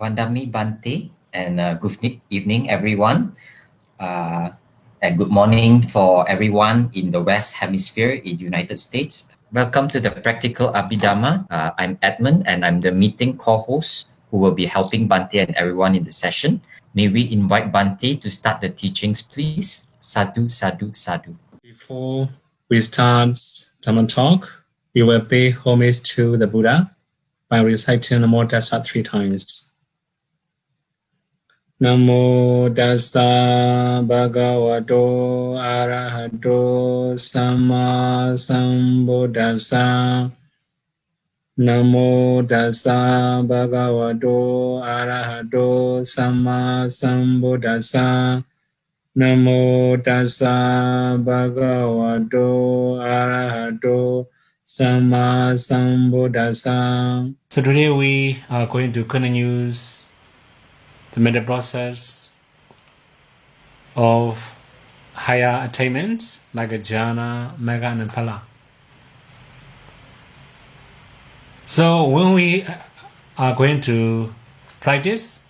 Vandami Bante, and good evening, everyone. And good morning for everyone in the West Hemisphere in United States. Welcome to the Practical Abhidhamma. I'm Edmund, and I'm the meeting co-host who will be helping Bante and everyone in the session. May we invite Bante to start the teachings, please? Sādhu, Sādhu, Sādhu. Before we start Dhamma talk, we will pay homage to the Buddha by reciting Namo Tassa 3 times. Namo Tassa Bhagavato Arahato Samma Sambuddhassa. Namo Tassa Bhagavato Arahato Samma Sambuddhassa. Namo Tassa Bhagavato Arahato Samma Sambuddhassa. So today we are going to continue the mental process of higher attainments like jhana, magga, and phala. So when we are going to practice,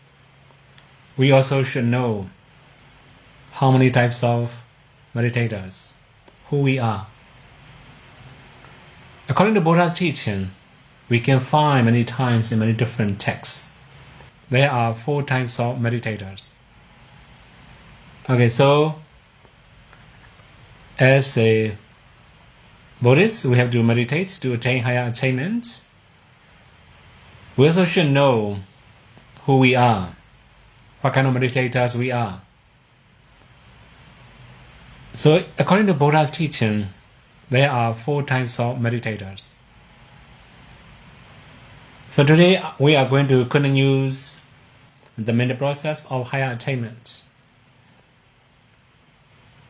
we also should know how many types of meditators, who we are. According to Buddha's teaching, we can find many times in many different texts. There are 4 types of meditators. Okay, so as a Buddhist, we have to meditate to attain higher attainment. We also should know who we are, what kind of meditators we are. So according to Buddha's teaching, there are 4 types of meditators. So today we are going to continue the mental process of higher attainment.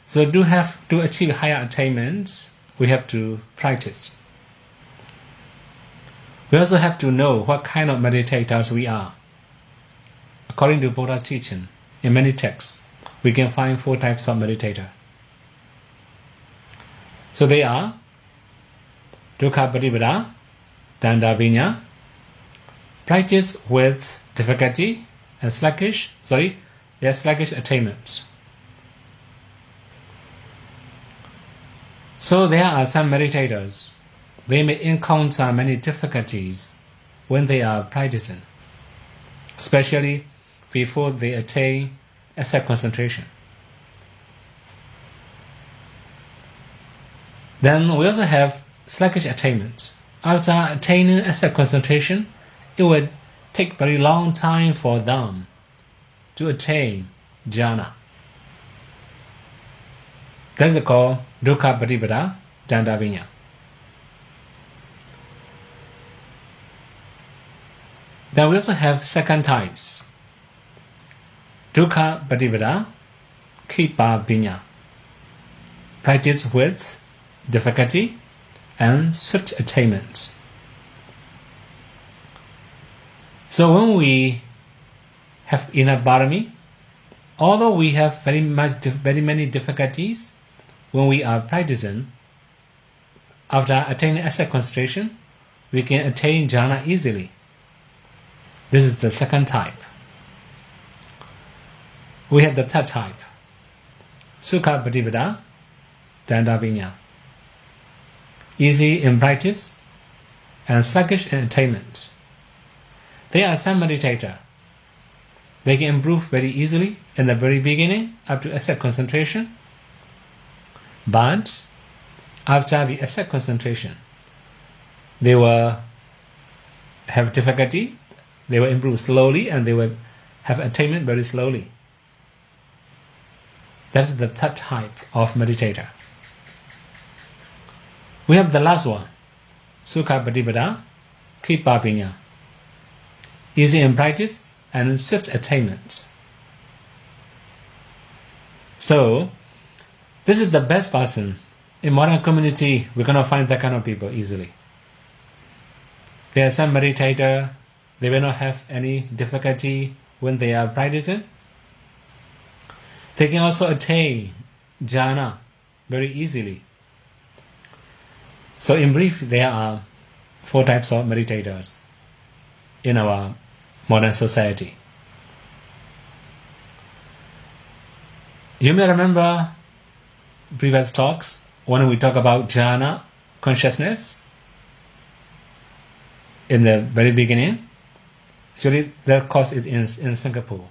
So to achieve higher attainment, we have to practice. We also have to know what kind of meditators we are. According to Buddha's teaching, in many texts, we can find 4 types of meditator. So they are dukkha patvdh, dandavinya, practice with difficulty and sluggish attainment. So there are some meditators. They may encounter many difficulties when they are practicing, especially before they attain asset concentration. Then we also have sluggish attainment. After attaining asset concentration, it will take very long time for them to attain jhana. That is called dukkha patvdh dandavinya. Then we also have second types. Dukkha patvdh vinya. Practice with difficulty and swift attainment. So when we have enough barami, although we have very many difficulties when we are practicing, after attaining asset concentration, we can attain jhana easily. This is the second type. We have the third type, sukha patvdh dandavinya. Easy in practice and sluggish in attainment. There are some meditator. They can improve very easily in the very beginning up to asset concentration. But after the asset concentration, they will have difficulty, they will improve slowly, and they will have attainment very slowly. That's the third type of meditator. We have the last one, sukha patvdh vinya. Easy in practice and swift attainment. So, this is the best person. In modern community, we're going to find that kind of people easily. There are some meditator, they will not have any difficulty when they are practicing. They can also attain jhana very easily. So in brief, there are 4 types of meditators in our modern society. You may remember previous talks when we talk about jhana consciousness in the very beginning. Actually, that course is in Singapore.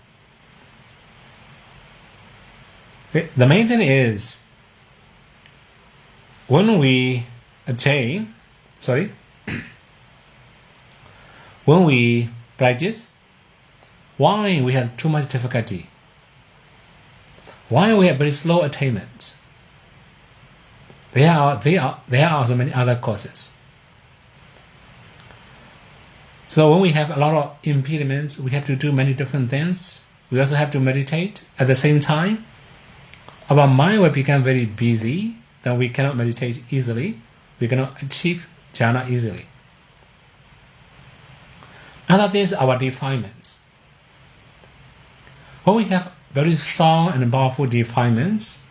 Okay. The main thing is when we when we practice, why we have too much difficulty? Why we have very slow attainment? There are also many other causes. So when we have a lot of impediments, we have to do many different things. We also have to meditate at the same time. Our mind will become very busy, then we cannot meditate easily. We cannot achieve jhana easily. Another thing is our defilements. When we have very strong and powerful defilements,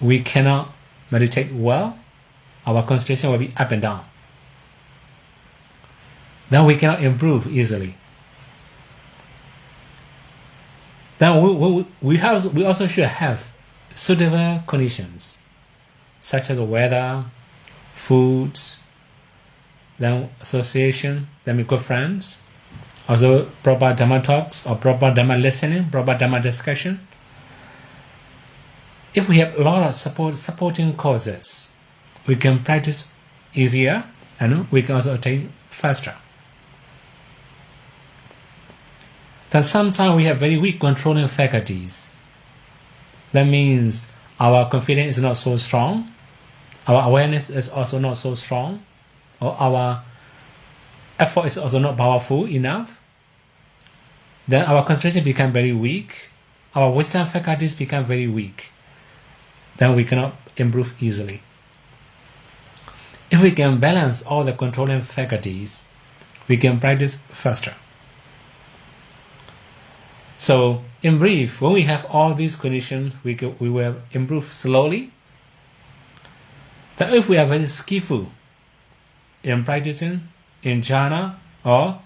we cannot meditate well. Our concentration will be up and down. Then we cannot improve easily. Then we also should have suitable conditions, such as weather, food, then association, then good friends, also proper Dhamma talks or proper Dhamma listening, proper Dhamma discussion. If we have a lot of supporting causes, we can practice easier and we can also attain faster. Then sometimes we have very weak controlling faculties. That means our confidence is not so strong, our awareness is also not so strong, or our effort is also not powerful enough. Then our concentration becomes very weak, our wisdom faculties become very weak. Then we cannot improve easily. If we can balance all the controlling faculties, we can practice faster. So, in brief, when we have all these conditions, we will improve slowly. Then if we are very skillful in practicing in jhana or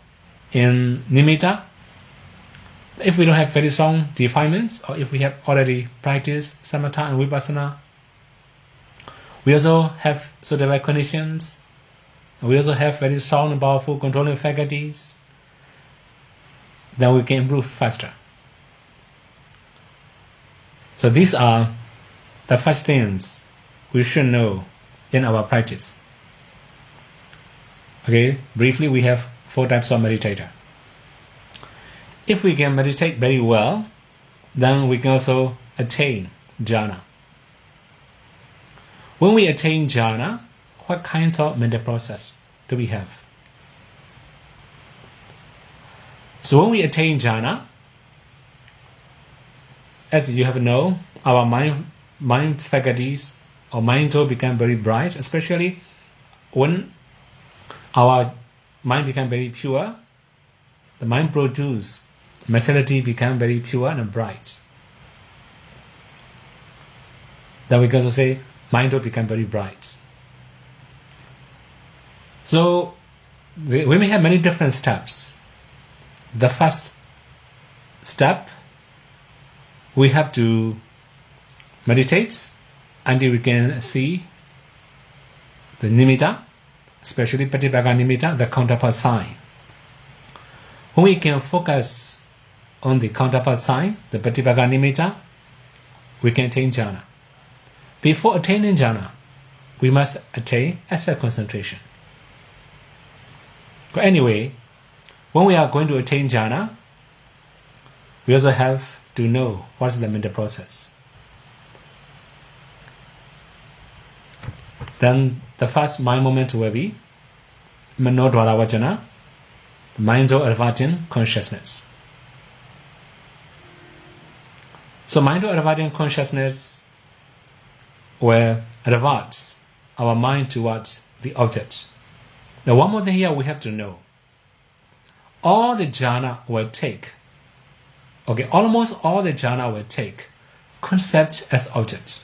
in nimitta, if we don't have very strong defilements, or if we have already practiced samatha and vipassana, we also have suitable conditions, we also have very strong and powerful controlling faculties, then we can improve faster. So these are the first things we should know in our practice. Okay, briefly we have 4 types of meditator. If we can meditate very well, then we can also attain jhana. When we attain jhana, what kind of mental process do we have? So when we attain jhana, as you have known, our mind faculties or mind thought become very bright, especially when our mind become very pure, the mind produce mentality become very pure and bright. Then we can also say mind thought become very bright. So we may have many different steps. The first step, we have to meditate until we can see the nimitta, especially patvdh nimitta, the counterpart sign. When we can focus on the counterpart sign, the patvdh nimitta, we can attain jhana. Before attaining jhana, we must attain asset concentration. But anyway, when we are going to attain jhana, we also have to know what's the mental process. Then the first mind moment will be manodvara vajana, mind-thought adverting consciousness. So mind-thought adverting consciousness will advert our mind towards the object. Now one more thing here we have to know. All the jhana will take, almost all the jhana will take concept as object.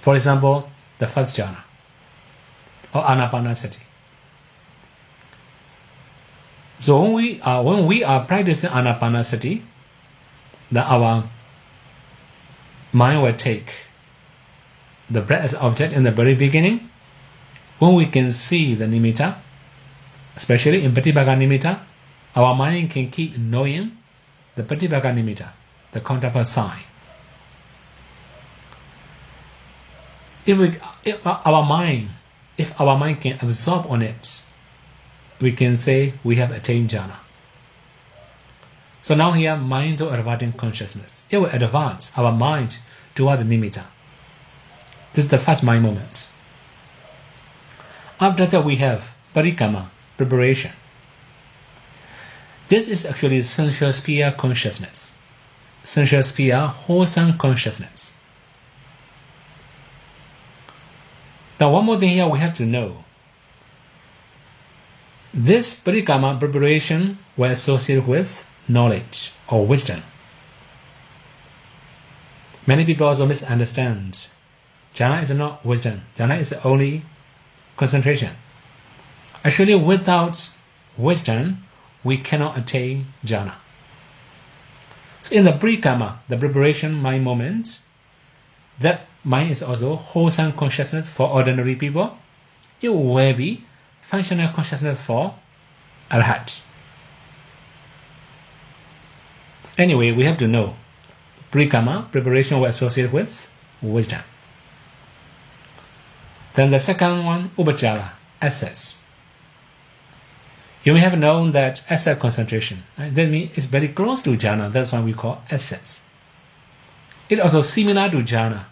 For example, the first jhana, or anapanasati. So when we are practicing anapanasati, that our mind will take the breath as object in the very beginning. When we can see the nimitta, especially in Patibhaga nimitta, our mind can keep knowing the Patibhaga nimitta, the counterpart sign. If our mind can absorb on it, we can say we have attained jhana. So now here, mind to advancing consciousness. It will advance our mind toward the nimitta. This is the first mind moment. After that, we have parikama, preparation. This is actually sensual sphere consciousness. Sensual sphere, wholesome consciousness. Now, one more thing here we have to know. This parikama, preparation, were associated with knowledge or wisdom. Many people also misunderstand. Jhana is not wisdom. Jhana is only concentration. Actually, without wisdom, we cannot attain jhana. So in the parikama, the preparation mind moment, that mind is also wholesome consciousness for ordinary people. It will be functional consciousness for arhat. Anyway, we have to know parikama, preparation, will associate with wisdom. Then the second one, upachara, access. You may have known that access concentration, right? That means it's very close to jhana. That's why we call access. It also similar to jhana.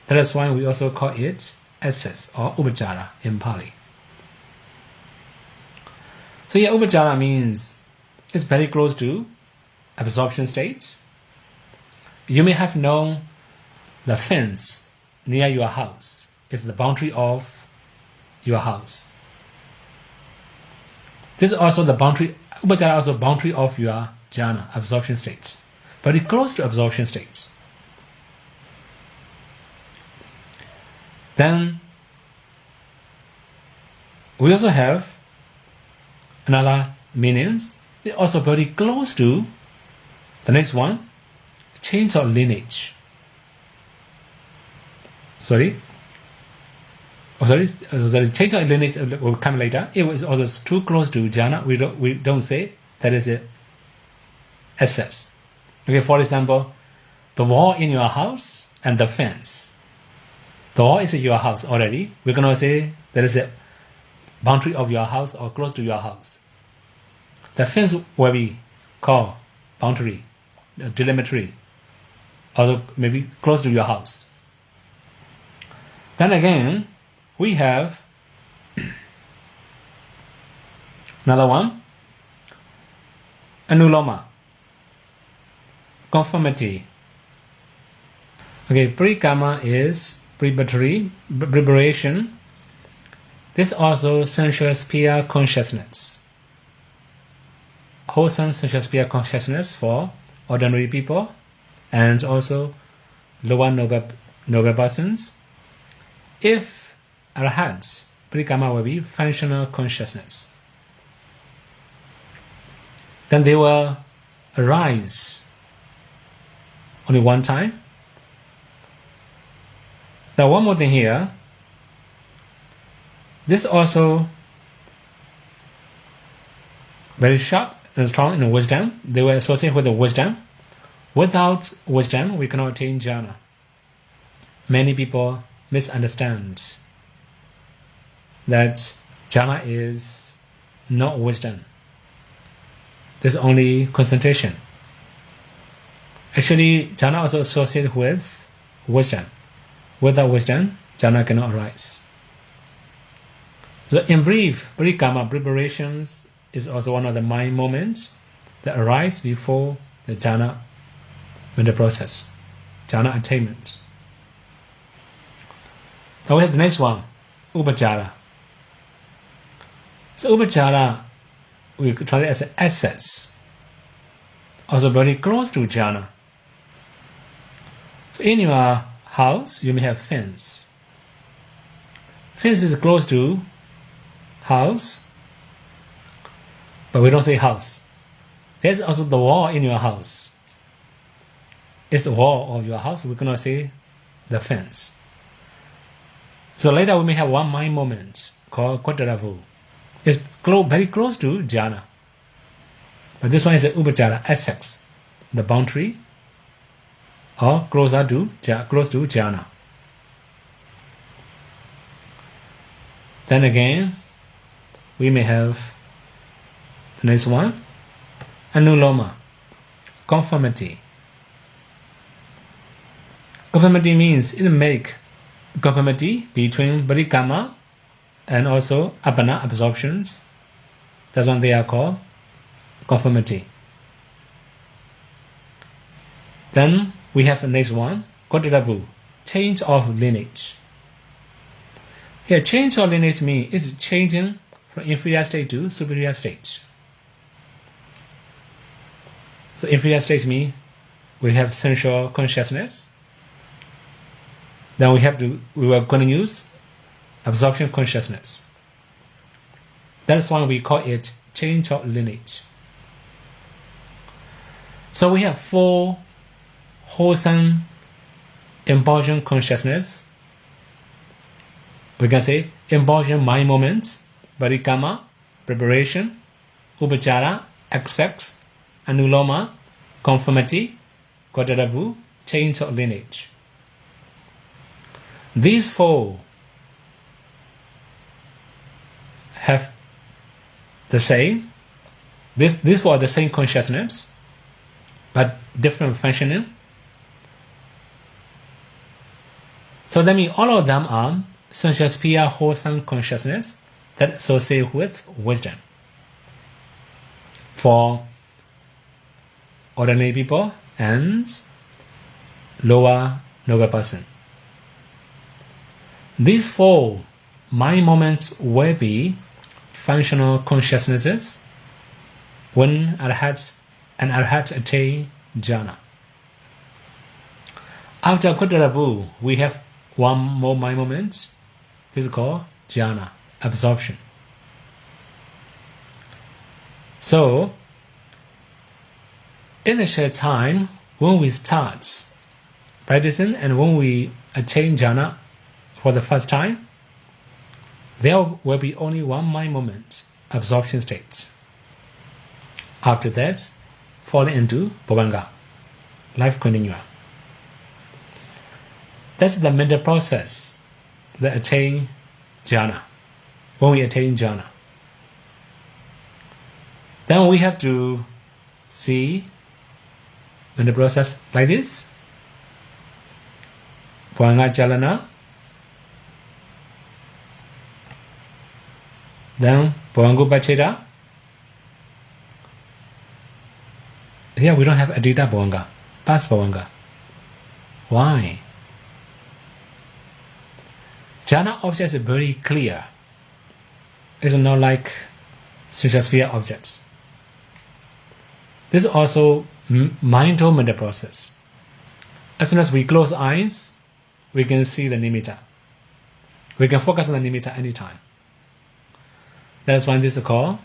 That is why we also call it access or upachara in Pali. So yeah, upachara means it's very close to absorption state. You may have known the fence near your house is the boundary of your house. This is also the boundary, upachara also boundary of your jhana, absorption states. But it's close to absorption states. Then we also have another meanings. It's also very close to the next one, change of lineage. Change of lineage will come later. It was also too close to jhana. We don't say that is it. Access. Okay, for example, the wall in your house and the fence. The wall is in your house already. We're gonna say that is a boundary of your house or close to your house. The fence will be called boundary, telemetry, or maybe close to your house. Then again, we have another one, anuloma, conformity. Okay, parikama is preparation. This also sensual sphere consciousness. Wholesome sensual sphere consciousness for ordinary people and also lower noble persons. If arhats, parikama will be functional consciousness. Then they will arise only one time. Now one more thing here. This also very sharp and strong in wisdom. They were associated with the wisdom. Without wisdom, we cannot attain jhana. Many people misunderstand that jhana is not wisdom. This is only concentration. Actually, jhana also associated with wisdom. Without wisdom, jhana cannot arise. So in brief, parikama preparations is also one of the mind moments that arise before the jhana in the process, jhana attainment. Now we have the next one, upachara. So upachara, we translate as an access, also very close to jhana. So in your house, you may have fence. Fence is close to house. but we don't say house. There's also the wall in your house. It's the wall of your house. We cannot say the fence. So later we may have one mind moment called Kodaravu. It's very close to jhana. But this one is a upachara, Essex, the boundary, or close to jhana. Then again, we may have the next one, Anuloma, conformity. Conformity means it make conformity between Parikama and also Apana absorptions. That's what they are called conformity. Then we have the next one, Kodarabu, change of lineage. Here, change of lineage means it's changing from inferior state to superior state. So inferior state means we have sensual consciousness. Then we are going to use absorption consciousness. That's why we call it change of lineage. So we have 4 wholesome embodiment consciousness. We can say embodiment mind moments, Parikama, preparation, Upachara, accepts, Anuloma, conformity, Kodarabu, change of lineage. These 4 have the same, these 4 are the same consciousness, but different functioning. So that means all of them are sensual sphere wholesome consciousness that associate with wisdom. For ordinary people and lower noble person. These 4 mind moments will be functional consciousnesses when Arhat attain jhana. After Kodarabu, we have one more mind moment. This is called jhana, absorption. So, in the short time, when we start practicing and when we attain jhana for the first time, there will be only one mind moment, absorption state. After that, falling into bhavanga, life continuum. That's the mental process that attain jhana. When we attain jhana, then we have to see mental process like this. Bhavanga chalana. Then Bhavangupacheda. Here we don't have Adita Bhavanga, past Bhavanga. Why? Jhana objects are very clear. It's not like sensual sphere objects. This is also mental process. As soon as we close eyes, we can see the nimitta. We can focus on the nimitta anytime. That's why this is called,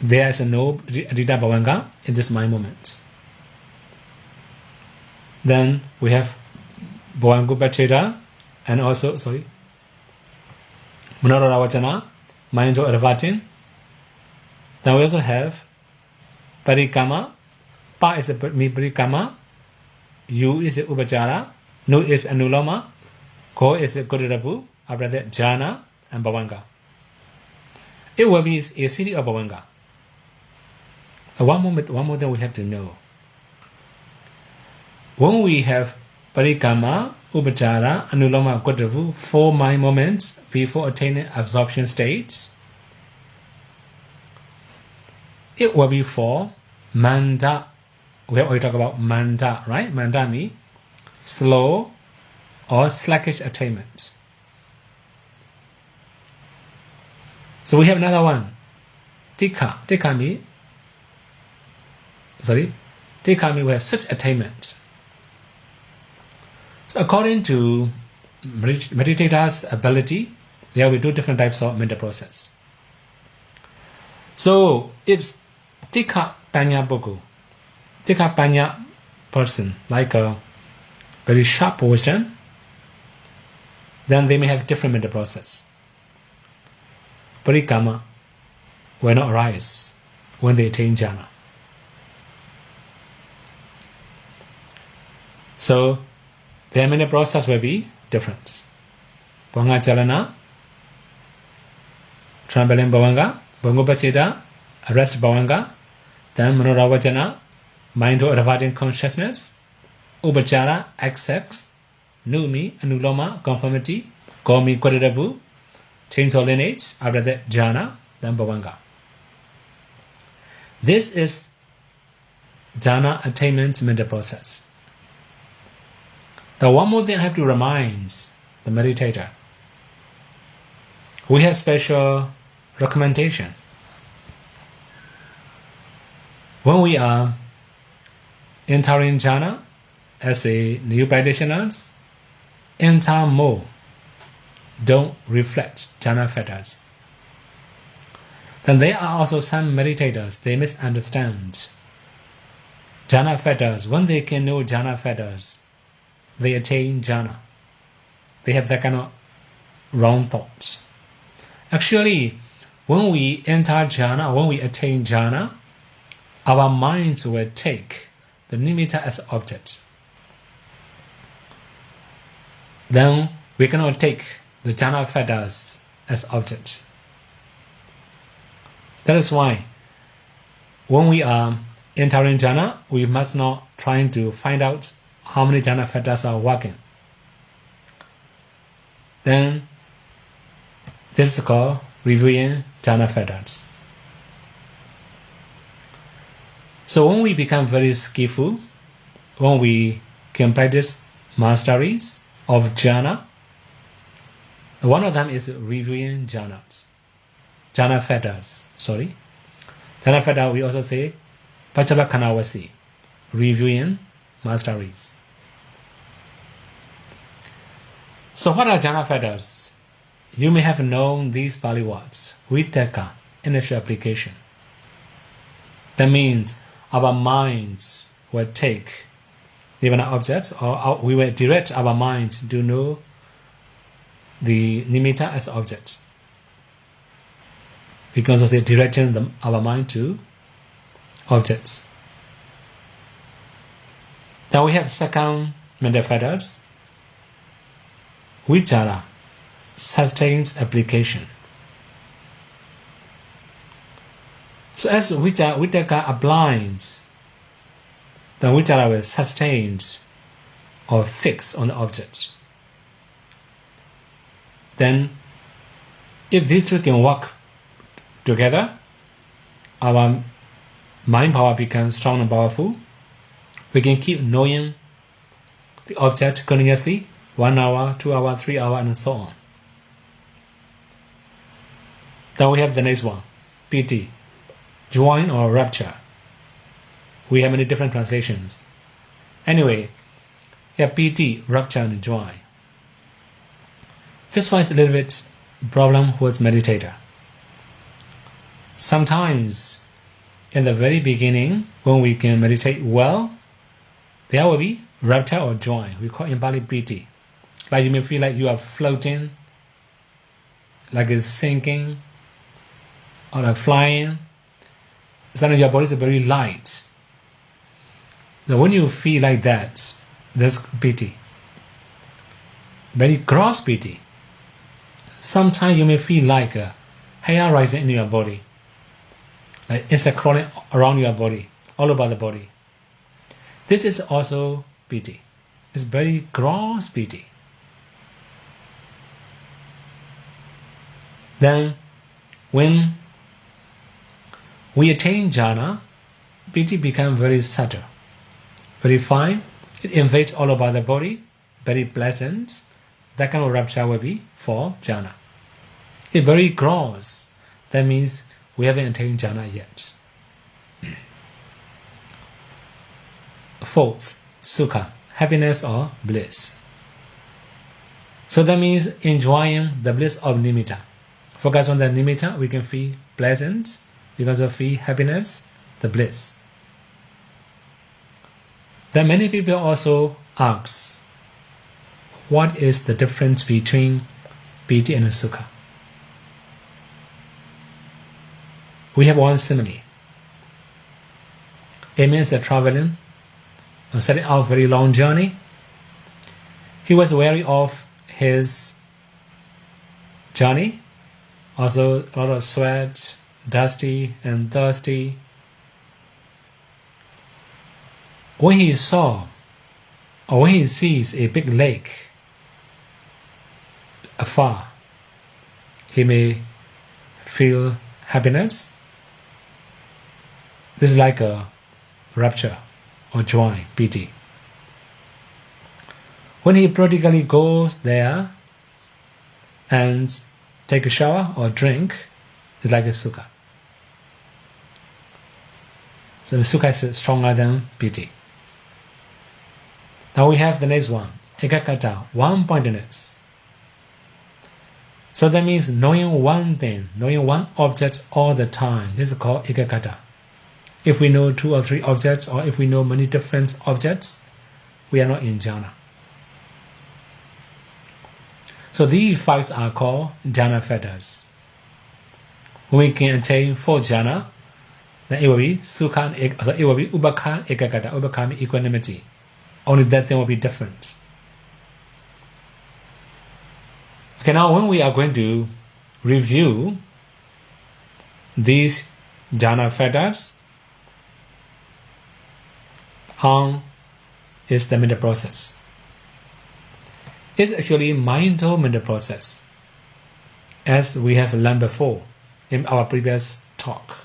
there is no Adita Bhavanga in this mind moment. Then we have Bhavangupacheda and also, Manoravachana, mind of adverting. Then we also have Parikama. Pa is a Parikama, U is a Upachara, Nu is Anuloma, Ko is a Kodarabu, after that Jhana and Bhavanga. It will be a city of Bhavanga. One more thing we have to know. When we have Parikama, Upachara, Anuloma, Kodarabu, 4 mind moments before attaining absorption state, it will be for Manda. We already talk about Manda, right? Manda means slow or sluggish attainment. So we have another one, Tikha. Tikha means we have swift attainment. So according to meditator's ability, there will be 2 different types of mental process. So if Tikha Panya Bogu, Tikha Panya person, like a very sharp person, then they may have different mental process. Parikama will not arise when they attain jhana. So their mental process will be different. Bhanga Chalana, Trembling Bhavanga, Bhangopachita, Arrest Bhavanga, then Manoravajana, mind to dividing consciousness, Upachara, accepts, Numi, Anuloma, conformity, Komi, Kodadabu, change or lineage, after that jhana, then Bhavanga. This is jhana attainment mental process. Now one more thing I have to remind the meditator. We have special recommendation. When we are entering jhana as a new practitioners, enter more. Don't reflect jhana fetters. Then there are also some meditators, they misunderstand jhana fetters. When they can know jhana fetters, they attain jhana. They have that kind of wrong thoughts. Actually, when we enter jhana, when we attain jhana, our minds will take the nimitta as object. Then we cannot take the jhana fetters as object. That is why when we are entering jhana, we must not try to find out how many jhana fetters are working. Then this is called reviewing jhana fetters. So when we become very skillful, when we can practice masteries of jhana, one of them is reviewing jhanas. Jhana fetters, sorry. Jhana fetter, we also say Pachabakhanawasi, reviewing masteries. So what are jhana fetters? You may have known these Pali words, Vitaka, initial application. That means our minds will take given objects, or we will direct our minds to know the nimitta as objects. We can also say directing our mind to objects. Then we have second mental fetters, vichara, sustains application. So as vitaka applies, then vichara will sustain or fix on the object. Then, if these two can work together, our mind power becomes strong and powerful. We can keep knowing the object continuously, 1 hour, 2 hours, 3 hours, and so on. Then we have the next one, piti, join or rupture. We have many different translations. Anyway, here piti, rupture and join. This one is a little bit problem with meditator. Sometimes, in the very beginning, when we can meditate well, there will be rupture or join. We call in Pali piti. Like you may feel like you are floating, like it's sinking, or flying. Suddenly your body is very light. Now when you feel like that, that's piti. Very gross piti. Sometimes you may feel like a hair rising in your body, like insect crawling around your body, all over the body. This is also piti. It's very gross piti. Then, when we attain jhana, piti becomes very subtle, very fine. It invades all over the body, very pleasant. That kind of rapture will be for jhana. It's very gross. That means we haven't attained jhana yet. Fourth, sukha, happiness or bliss. So that means enjoying the bliss of nimitta. Focus on the nimitta, we can feel pleasant because of the happiness, the bliss. Then many people also ask, what is the difference between piti and sukha? We have one simile. It means that traveling, setting out a very long journey, he was weary of his journey, also a lot of sweat, dusty and thirsty. When he saw, or when he sees a big lake afar, he may feel happiness. This is like a rapture or joy, piti. When he practically goes there and take a shower or drink, it's like a sukha. So the sukha is stronger than piti. Now we have the next one, ekakata, one-pointedness. So that means knowing one thing, knowing one object all the time. This is called ekakata. If we know 2 or 3 objects, or if we know many different objects, we are not in jhana. So these 5 are called jhana fetters. When we can attain 4th jhana, then it will be sukha, so it will be ubakha ekakata, ubakha means equanimity. Only that thing will be different. Okay, now when we are going to review these jhana fetters, how is the mental process? It's actually mental process, as we have learned before in our previous talk.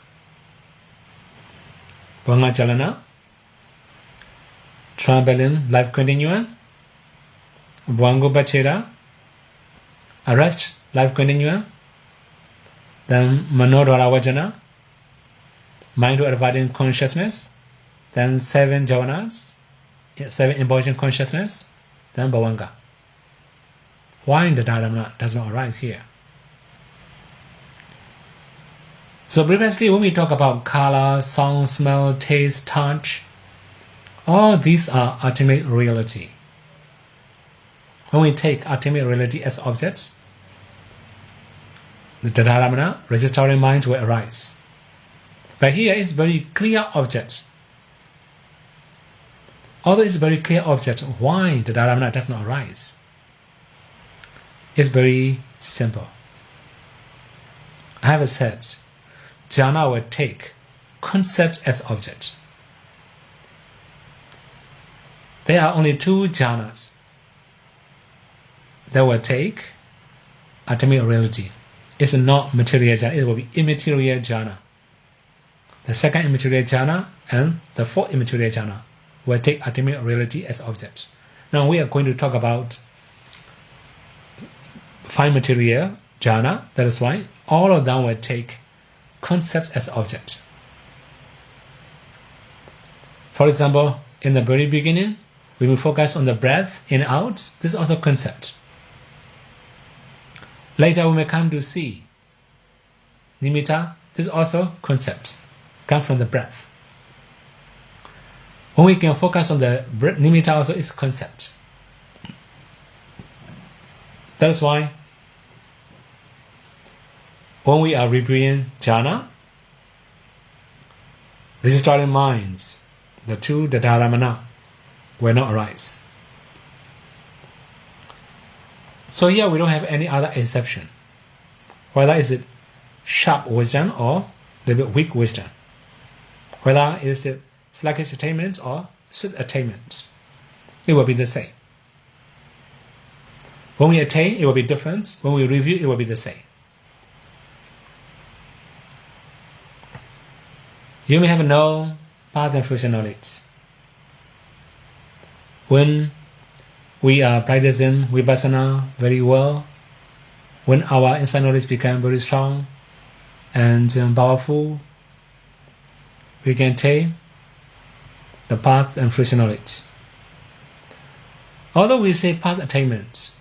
Vanga chalana, traveling, life continuum, Bwango Bachera, arrest, life continuum, then Manodara Vajana, mind to abiding consciousness, then 7 jhanas, 7 embodiment consciousness, then Bhavanga. Why the Dharma does not arise here? So previously when we talk about color, sound, smell, taste, touch, all these are ultimate reality. When we take ultimate reality as objects, the Dharma, registering mind will arise. But here is very clear object. Although it's very clear object, why the Dharma does not arise? It's very simple. I have said, jhana will take concept as object. There are only 2 jhanas that will take ultimate reality. It's not material jhana, it will be immaterial jhana. The 2nd immaterial jhana and the 4th immaterial jhana will take ultimate reality as object. Now we are going to talk about 5 material jhana. That is why all of them will take concepts as object. For example, in the very beginning, we will focus on the breath in and out. This is also concept. Later we may come to see nimitta. This is also concept. Come from the breath. When we can focus on the nimitta, also is concept. That's why when we are reviewing jhana, registering minds, the 2 Dharma will not arise. So here we don't have any other exception. Whether is it sharp wisdom or a little bit weak wisdom. Whether it is sluggish attainment or swift attainment. It will be the same. When we attain, it will be different. When we review, it will be the same. You may have no path and fruition knowledge. When we are practicing vipassana very well, when our inside knowledge becomes very strong and powerful, we can take the path and fruition knowledge. Although we say path attainment,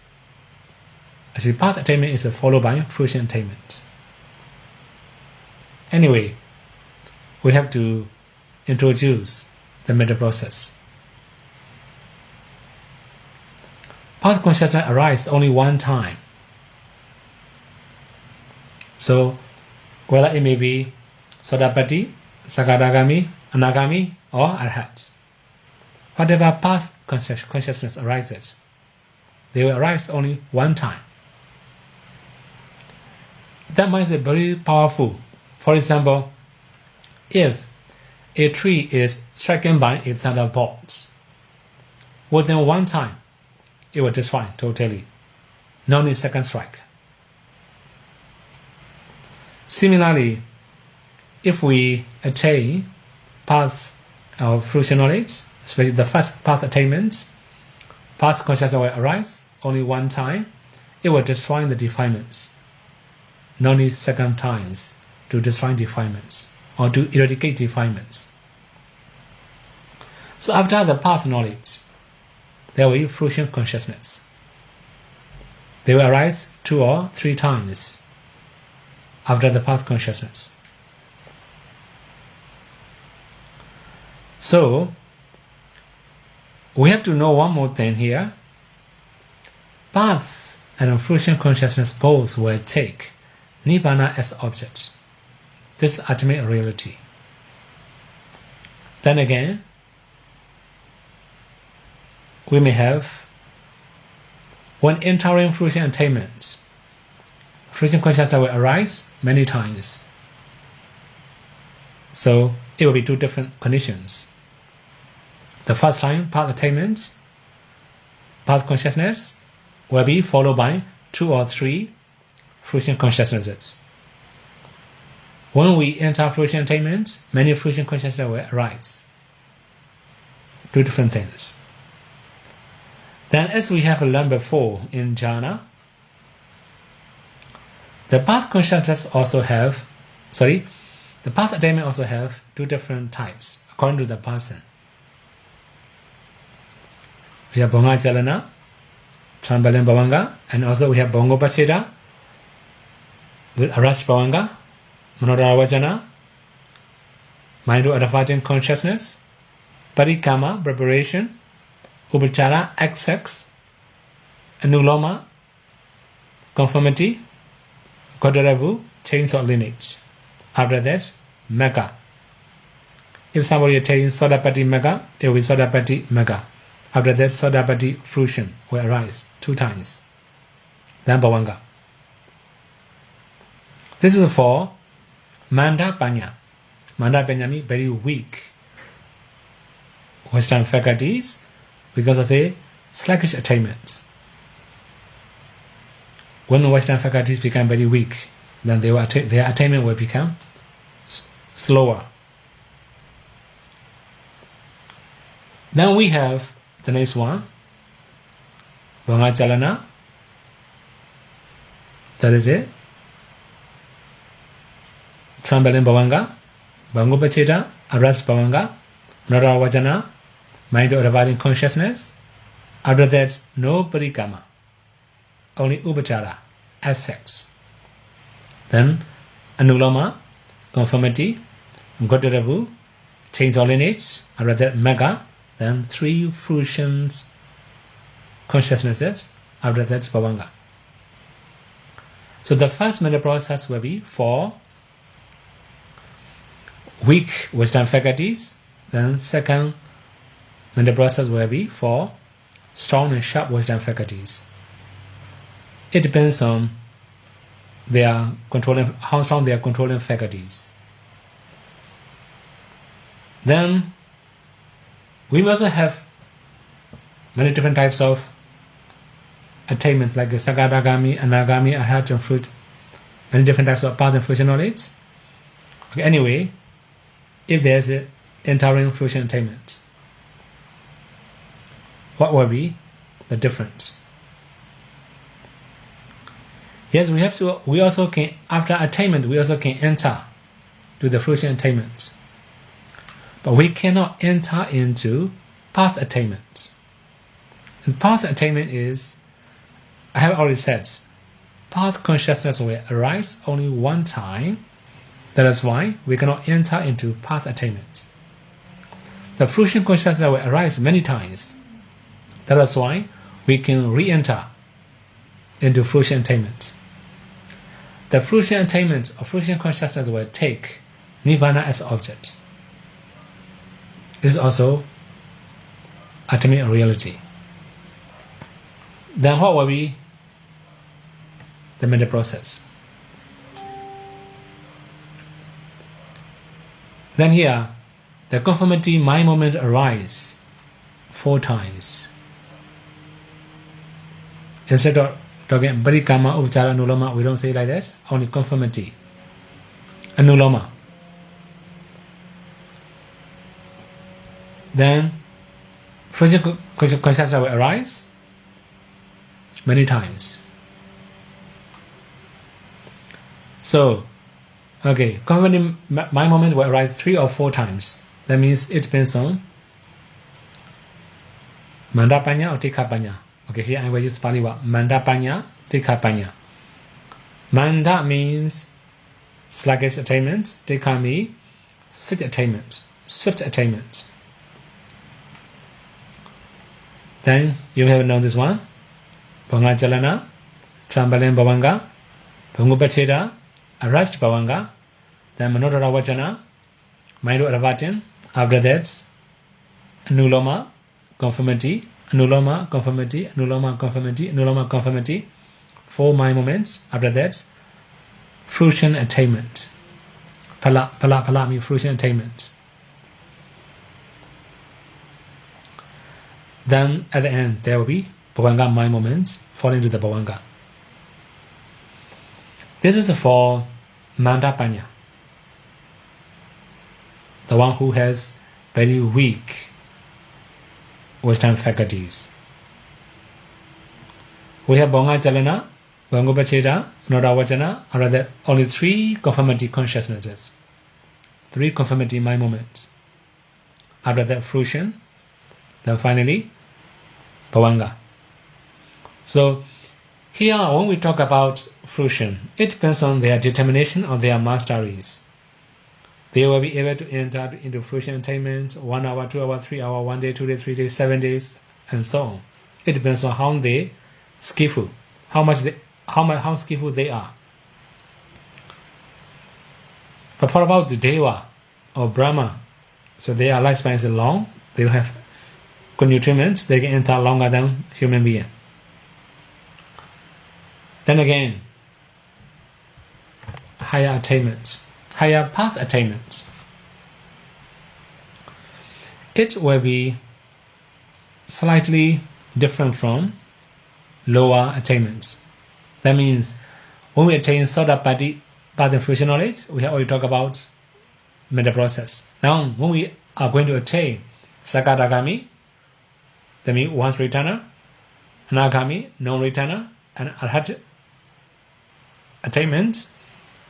actually path attainment is followed by fruition attainment. Anyway, we have to introduce the middle process. Path consciousness arises only one time. So, whether it may be Sodapati, Sakadagami, Anagami, or Arhat, whatever path consciousness arises, they will arise only one time. That mind is very powerful. For example, if a tree is stricken by a thunderbolt, within one time, it will destroy totally. No need second strike. Similarly, if we attain path of fruition knowledge, especially the first path attainment, path consciousness will arise only one time, it will destroy the defilements. No need second times to destroy defilements or to eradicate defilements. So after the path knowledge, there will be fruition consciousness. They will arise 2 or 3 times after the path consciousness. So, we have to know one more thing here. Path and fruition consciousness both will take Nibbana as object. This is ultimate reality. Then again, we may have, when entering fruition attainment, fruition consciousness will arise many times. So it will be 2 different conditions. The first time, path attainment, path consciousness will be followed by 2 or 3 fruition consciousnesses. When we enter fruition attainment, many fruition consciousness will arise. 2 different things. Then, as we have learned before in jhana, the path consciousness also have, the path attainment also have 2 different types according to the person. We have Bhanga Jalana, Trambalin Bhavanga, and also we have Bongo Pacheda, the Arash Bhavanga, Manodara Vajana, mind to advancing consciousness, Parikama, preparation, Upachara, XX, Anuloma, conformity, Kodarabu, change of lineage. After that, Mega. If somebody attains Sodapati Mega, it will be Sodapati Mega. After that, Sodapati fruition will arise 2 times. Then Bhavanga. This is for Manda Panya. Manda Panya means very weak Western faculties, because of the sluggish attainment. When Western faculties become very weak, then their attainment will become slower. Then we have the next one, Bhanga Chalana. That is it. Trambalin Bhavanga, Bhango Pacheta, Arrest Bhavanga, Nara Vajana, mind of reviving consciousness. After that, no parikama, only upachara, sex. Then Anuloma, conformity, Godarabu, change of lineage. After that, Mega. Then 3 fruitions consciousnesses. After that, Bhavanga. So the first mental process will be for weak Western faculties. Then second mental process will be for strong and sharp Western faculties. It depends on their controlling, how strong they are controlling faculties. Then we also have many different types of attainment, like Sakadagami, Anagami, Arhat, and fruit. Many different types of path and fruition knowledge. Okay, anyway, if there's an entering fruition attainment, what will be the difference? Yes, we also can, after attainment, we also can enter to the fruition attainment. But we cannot enter into path attainment. And path attainment is, I have already said, path consciousness will arise only one time That is why we cannot enter into path attainment. The fruition consciousness will arise many times. That is why we can re-enter into fruition attainment. The fruition attainment or fruition consciousness will take Nibbana as object. It is also ultimate reality. Then what will be the mental process? Then here, the conformity mind moment arise 4 times. Instead of talking Parikama, Upachara, Anuloma, we don't say like that. Only conformity. Anuloma. Then fruition consciousness will arise many times. So, okay, conformity mind moment will arise 3 or 4 times. That means it depends on Mandapanya or Tikapanya. Okay, here I will use Pali word Mandapanya, Tikapanya. Manda means sluggish attainment. Tika means swift attainment. Swift attainment. Then you have known this one. Bhanga Chalana, Trambalin Bhavanga, Bhangupacheta, Arrest Bhavanga, then Manodara Vachana, Maido Aravatin, after that, Anuloma, conformity, Anuloma, conformity, Anuloma, conformity, Anuloma, conformity, 4 mind moments. After that, fruition attainment. Pala means fruition attainment. Then at the end there will be Bhavanga mind moments falling into the Bhavanga. This is for Mandapanya, the one who has very weak Western faculties. We have Bhanga Chalana, Bhangupacheta, Nodavachana, or rather only 3 conformity consciousnesses, 3 conformity mind moments. After that, fruition, then finally, Bhavanga. So, here when we talk about fruition, it depends on their determination or their masteries. They will be able to enter into fruition attainment 1 hour, 2 hour, 3 hour, 1 day, 2 days, 3 days, 7 days, and so on. It depends on how they skillful, how skillful they are. But what about the Deva or Brahma? So their lifespan is long, they don't have good nutrients, they can enter longer than human being. Then again, higher attainments, higher path attainments. It will be slightly different from lower attainments. That means when we attain Saudapati path and fruition knowledge, we have already talked about mental process. Now, when we are going to attain Sakadagami, that means once returner, Anagami, non-returner, and Arhat attainment,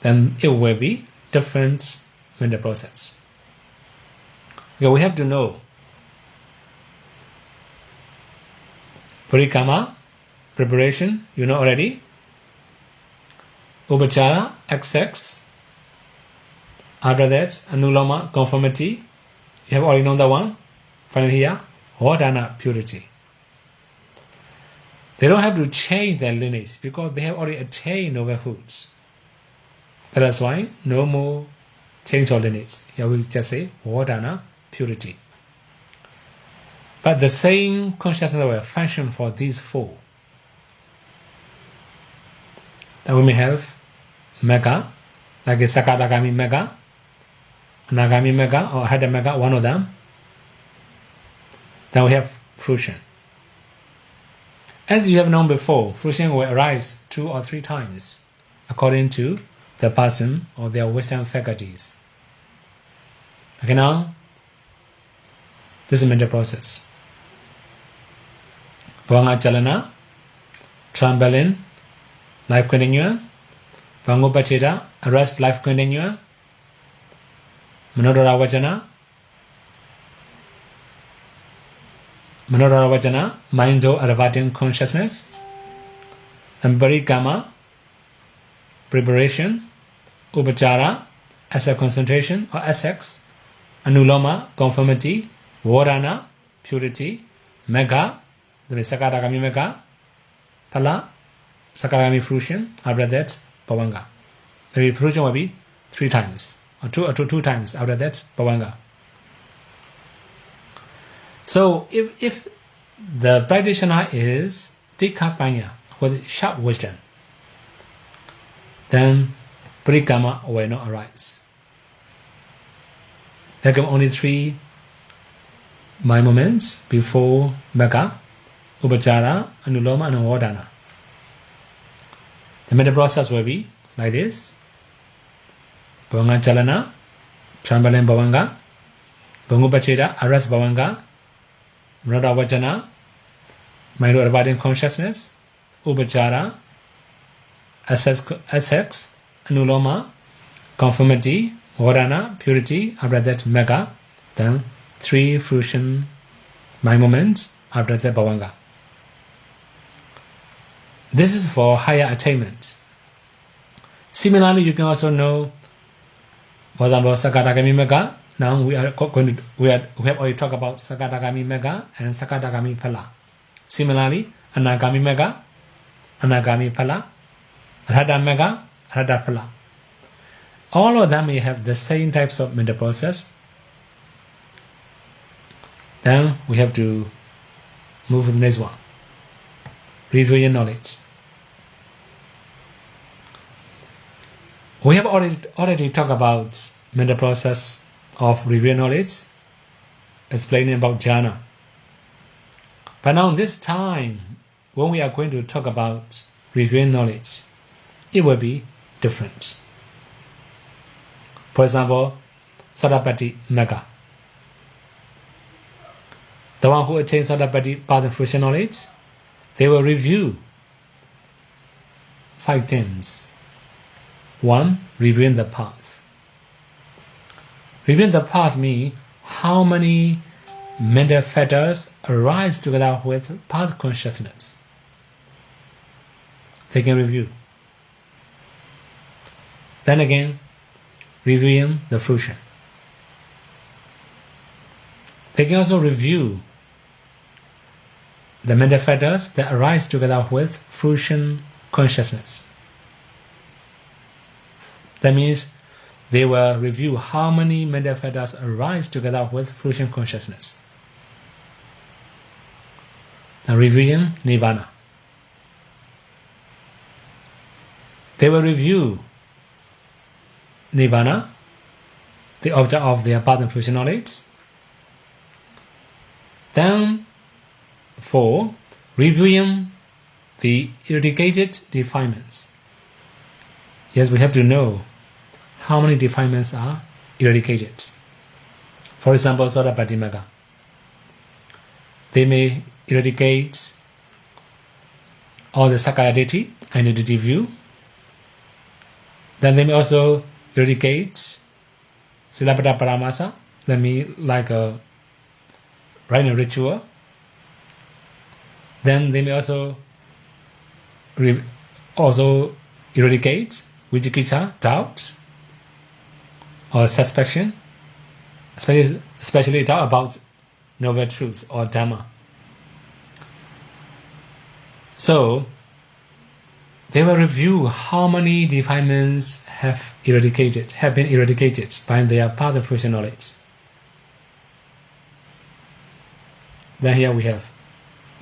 then it will be different mental process. Okay, we have to know Parikama, preparation, you know already. Upachara, XX. After that, Anuloma, conformity. You have already known that one. Finally here, Hodana, purity. They don't have to change their lineage because they have already attained novelhoods. That is why no more change of lineage. Here we just say Hodana, purity. But the same consciousness will function for these 4. Then we may have Mega, like a Sakadagami Mega, Anagami Mega, or Hada Mega, one of them. Then we have fruition. As you have known before, fruition will arise 2 or 3 times according to the person or their wisdom faculties. Okay, now, this is mental process. Bhavanga Chalana, Trambalin, life continuum, Bhangupacheta, arrest life continuum, Manodara Vachana, mind-o Aravatin consciousness, and Parikama, preparation, Upachara, asset concentration or assets, anuloma, conformity, varana, purity, mega, the Sakadagami mega, pala, Sakadagami fruition, after that, pavanga. Maybe fruition will be 3 times, or two times, after that, pavanga. So if the practitioner is Tikapanya, with sharp wisdom, then Parikama will not arise. There come only 3 mind moments before Mega, Upachara, Anuloma, and Vodana. The mental process will be like this: Bhavanga Chalana, Shambhalan Bhavanga, Bhangupacheda, Aras Bhavanga, Mrada Vajana, mind abiding consciousness, Upachara, Assex, Anuloma, conformity, Vodana, purity, after that Mega, then 3 fruition mind moments, after that Bhavanga. This is for higher attainment. Similarly, you can also know, for example, Sakadagami Mega. Now we have already talked about Sakadagami Mega and Sakadagami Phala. Similarly, Anagami Mega, Anagami Phala, Arhata Mega, Arhata Phala. All of them may have the same types of mental process. Then we have to move to the next one. Review your knowledge. We have already talked about mental process of review knowledge, explaining about jhana. But now this time, when we are going to talk about review knowledge, it will be different. For example, Sadapati Mega. The one who attains Sadapati path and fruition knowledge, they will review 5 things. 1. Reviewing the path. Reviewing the path means how many mental fetters arise together with path consciousness. They can review. Then again, reviewing the fruition. They can also review the mental fetters that arise together with fruition consciousness. That means they will review how many mental fetters arise together with fruition consciousness. Now reviewing Nibbana. They will review Nibbana, the object of their path and fruition knowledge. Then 4. Reviewing the eradicated defilements. Yes, we have to know how many defilements are eradicated. For example, Sadapati Mega. They may eradicate all the Sakaya Ditti, identity view. Then they may also eradicate Silapada Paramasa, that means like a rite ritual. Then they may also eradicate Vijikita, doubt, or suspicion, especially doubt about novel truths or Dhamma. So, they will review how many defilements have been eradicated by their path and fruition knowledge. Then here we have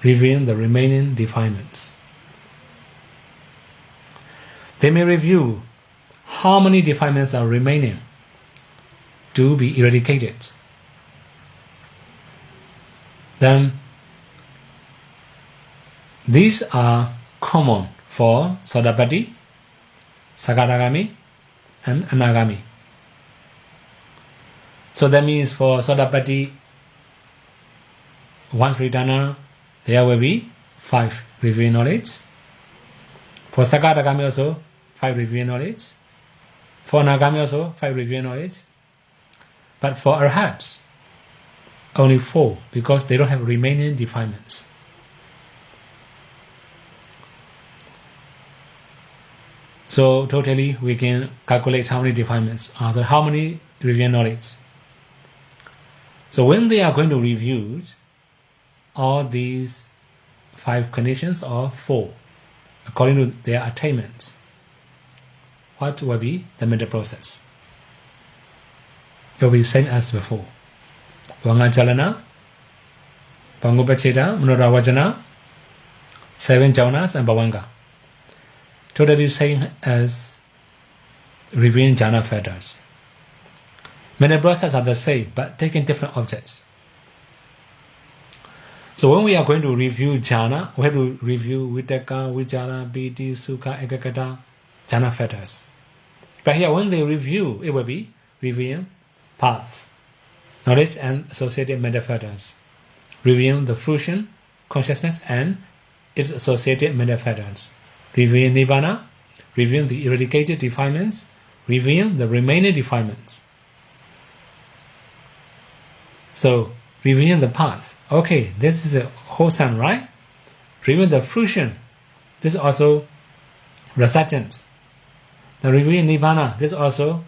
reviewing the remaining defilements. They may review how many defilements are remaining to be eradicated. Then these are common for Sodapati, Sakadagami, and Anagami. So that means for Sodapati, once redana, there will be 5 reviewing knowledge. For Sakadagami also 5 reviewing knowledge. For Anagami also 5 reviewing knowledge. But for Arhats, only 4, because they don't have remaining defilements. So totally we can calculate how many defilements, so how many review knowledge. So when they are going to review all these 5 conditions or 4, according to their attainments, what will be the mental process? It will be same as before. Vanga Chalana, Pangupachita, Manoravajana, 7 jhanas and Bhavanga. Totally same as reviewing jhana fetters. Many processes are the same, but taking different objects. So when we are going to review jhana, we have to review vitaka, vichara, piti, sukha, ekagata, jhana fetters. But here when they review, it will be reviewing paths, knowledge and associated mental fetters, reviewing the fruition, consciousness and its associated mental fetters, reviewing nibbana, reviewing the eradicated defilements, reviewing the remaining defilements. So, reviewing the path. Okay, this is a wholesome, right? Reviewing the fruition. This is also resultant. The reviewing nibbana. This is also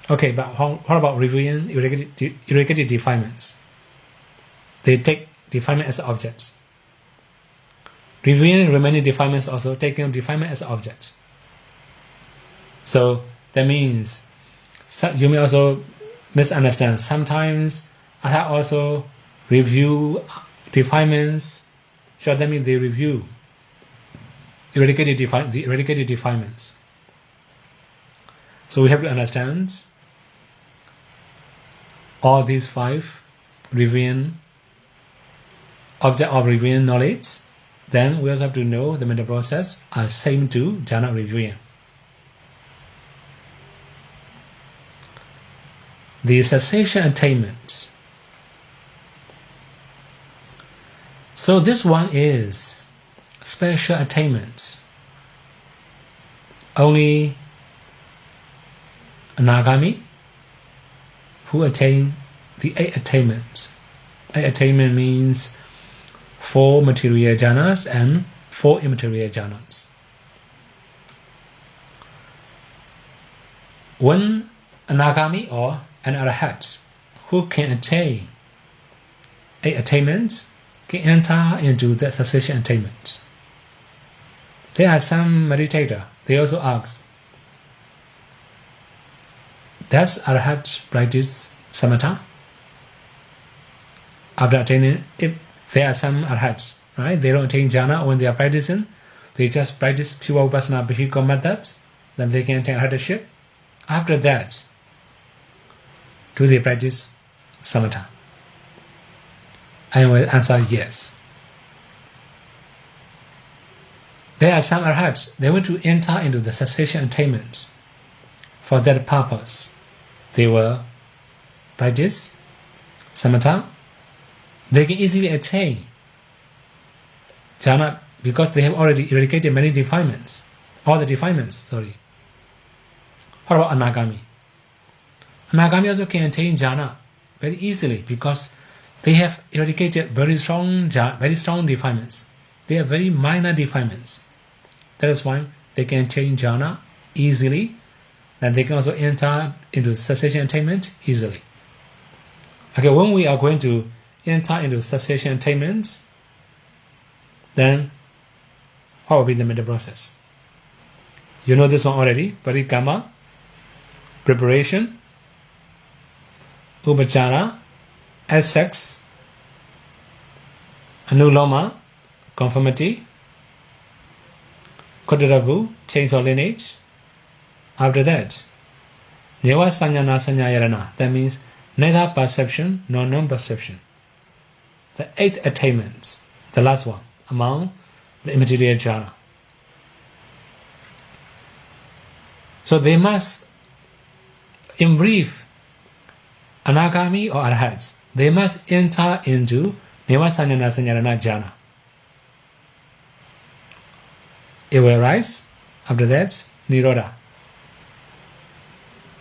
okay. But what about reviewing eradicated defilements? They take defilement as objects. Reviewing remaining defilements also taking defilement as object. So that means you may also misunderstand. Sometimes I have also review defilements. So that means they review the eradicated defilements. So we have to understand all these 5 reviewing object of reviewing knowledge. Then we also have to know the mental process are same to jhana reviewing. The cessation attainment. So this one is special attainment. Only Anagami who attain the 8 attainments. 8 attainment means 4 material jhanas and 4 immaterial jhanas. When Anagami or an Arahat who can attain 8 attainments can enter into the cessation attainment. There are some meditator. They also ask, does Arahat practice samatha? After attaining, if there are some Arhats, right? They don't attain jhana when they are practicing. They just practice pure upasana vehicle methods. Then they can attain arhatship. After that, do they practice samatha? I will answer yes. There are some Arhats. They want to enter into the cessation attainment. For that purpose, they will practice samatha. They can easily attain jhana because they have already eradicated many defilements. All the defilements, sorry. What about Anagami? Anagami also can attain jhana very easily because they have eradicated very strong defilements. They are very minor defilements. That is why they can attain jhana easily, and they can also enter into cessation attainment easily. Okay, when we are going to enter into cessation attainment, then what will be the mental process? You know this one already. Parikama, preparation, upachara, assex, anuloma, conformity, kodarabu, change of lineage. After that, neva sanyana sanyayarana. That means neither perception nor non-perception. The 8th attainment, the last one, among the immaterial jhana. So they must, in brief, Anagami or Arhats, they must enter into Nivasanyana Sanyarana jhana. It will rise. After that, Nirodha.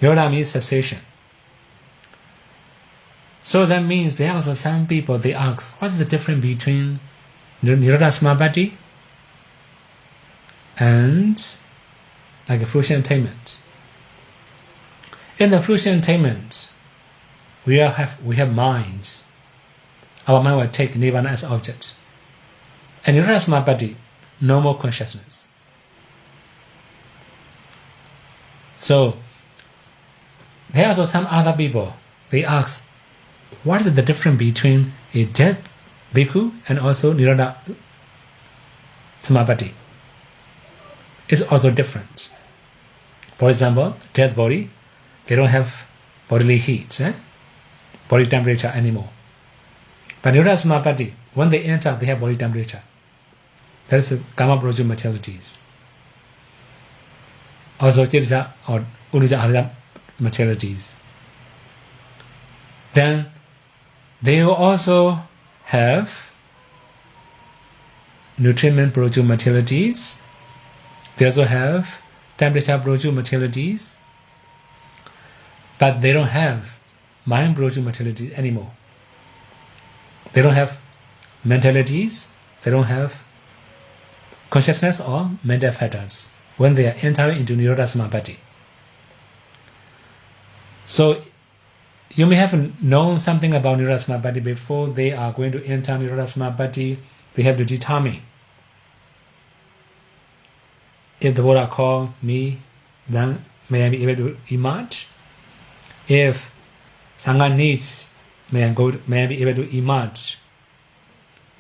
Nirodha means cessation. So that means there are also some people, they ask, what's the difference between Nirodha Samapatti and like a fruition attainment. In the fruition attainment, we have minds. Our mind will take nirvana as object. And Nirodha Samapatti, no more consciousness. So, there are also some other people, they ask, what is the difference between a dead bhikkhu and also Nirodha Samapatti? It's also different. For example, dead body, they don't have bodily heat, body temperature anymore. But Nirodha Samapatti, when they enter, they have body temperature. That is the Kama Broju materialities. Also Tirja or Uruja Arya materialities. Then they will also have nutriment Broju materialities. They also have temperature Broju materialities. But they don't have mind Broju materialities anymore. They don't have mentalities, they don't have consciousness or mental fetters when they are entering into Nirodha Samapatti. So, you may have known something about Nirodha Samapatti before they are going to enter Nirodha Samapatti. They have to determine if the Buddha call me, then may I be able to emerge? If Sangha needs, may I be able to emerge?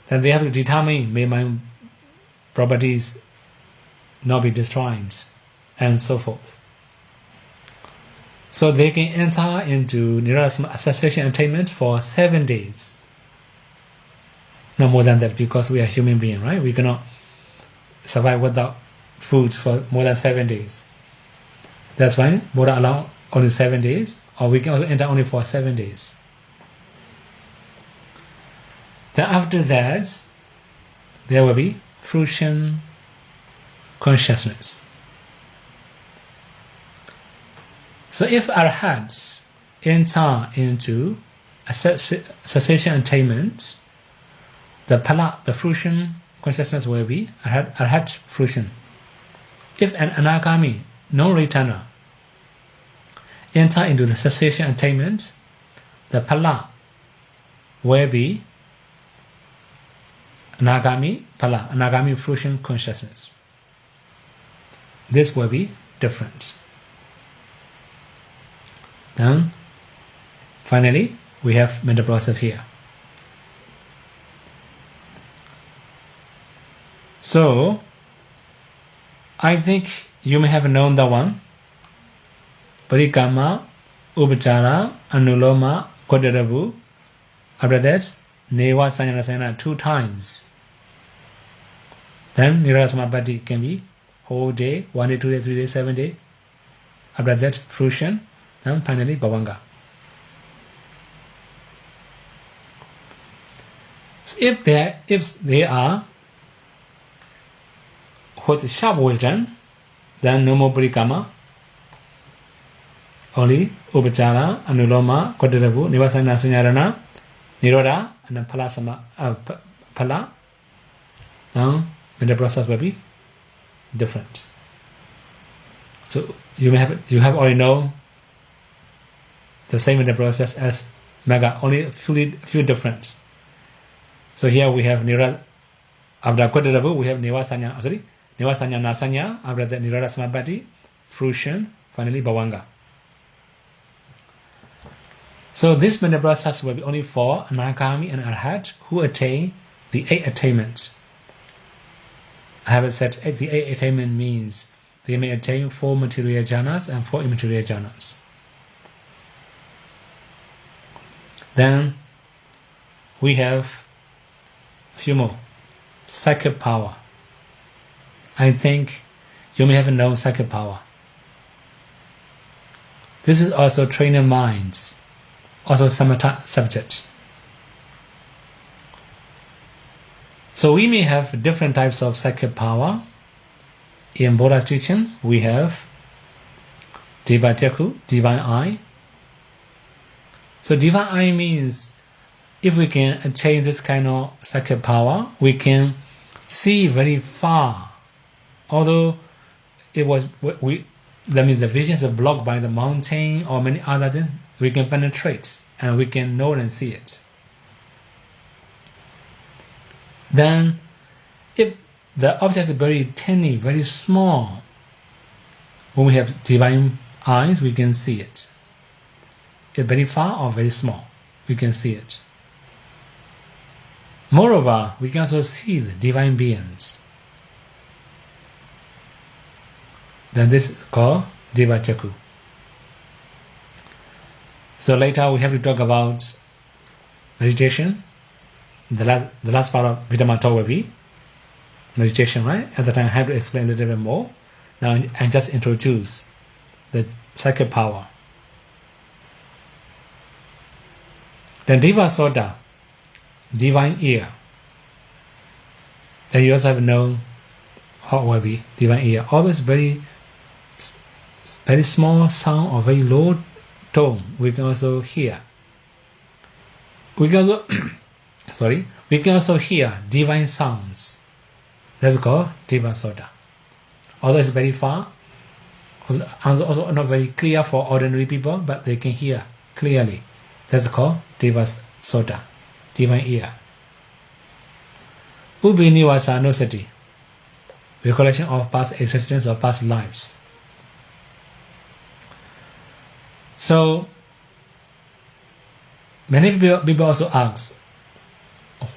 Then they have to determine, may my properties not be destroyed, and so forth. So they can enter into Nirodha association attainment for 7 days. No more than that, because we are human beings, right? We cannot survive without food for more than 7 days. That's why Buddha allowed only 7 days, or we can also enter only for 7 days. Then after that, there will be fruition consciousness. So if arhats enter into cessation attainment, the phala, the fruition consciousness will be arhat fruition. If an anagami, non-returner, enter into the cessation attainment, the phala will be anagami phala, anagami fruition consciousness. This will be different. Then, finally, we have mental process here. So, I think you may have known the one. Parikama, Upachara, Anuloma, Kodarabu. After that, Neva Sanyana Sanyana 2 times. Then Nirodha Samapatti can be whole day, 1 day, 2 day, 3 day, 7 day. After that, fruition. Then finally, Bhavanga. So if they are with sharp wisdom, then no more Parikama. Only Upachara, Anuloma, Kodarabu, Neva Sanyana Sanyarana, Nirodha, and then Phala. Now, the process will be different. So you have already know the same in the process as Mega, only few different. So here we have Nirodha. After Kodarabu, we have Neva Sanya Nasanya. After that, Nirodha Samapatti, fruition, finally Bhavanga. So this mental process will be only for Anagami and Arhat who attain the 8 attainments. I haven't said the 8 attainment means they may attain 4 material jhanas and 4 immaterial jhanas. Then we have a few more. Psychic power. I think you may have known psychic power. This is also trainer minds, also samatha subject. So we may have different types of psychic power. In Buddha's teaching, we have Diva Jakku, divine eye. So divine eye means if we can attain this kind of psychic power, we can see very far. Although it was that means the vision is blocked by the mountain or many other things, we can penetrate and we can know and see it. Then, if the object is very tiny, very small, when we have divine eyes, we can see it. It's very far or very small, we can see it. Moreover, we can also see the divine beings. Then this is called Diva Chaku. So later we have to talk about meditation. The last part of Abhidhamma talk will be meditation, right? At the time I have to explain a little bit more. Now I just introduce the psychic power. Then Diva Soda, divine ear. Then you also have known how will be divine ear. Always very small sound or very low tone we can also hear. We can also hear divine sounds. That's called Diva Soda. Although it's very far, also not very clear for ordinary people, but they can hear clearly. That's called Diva Soda, divine ear. Ubinivasa Nosati, recollection of past existence or past lives. So, many people also ask,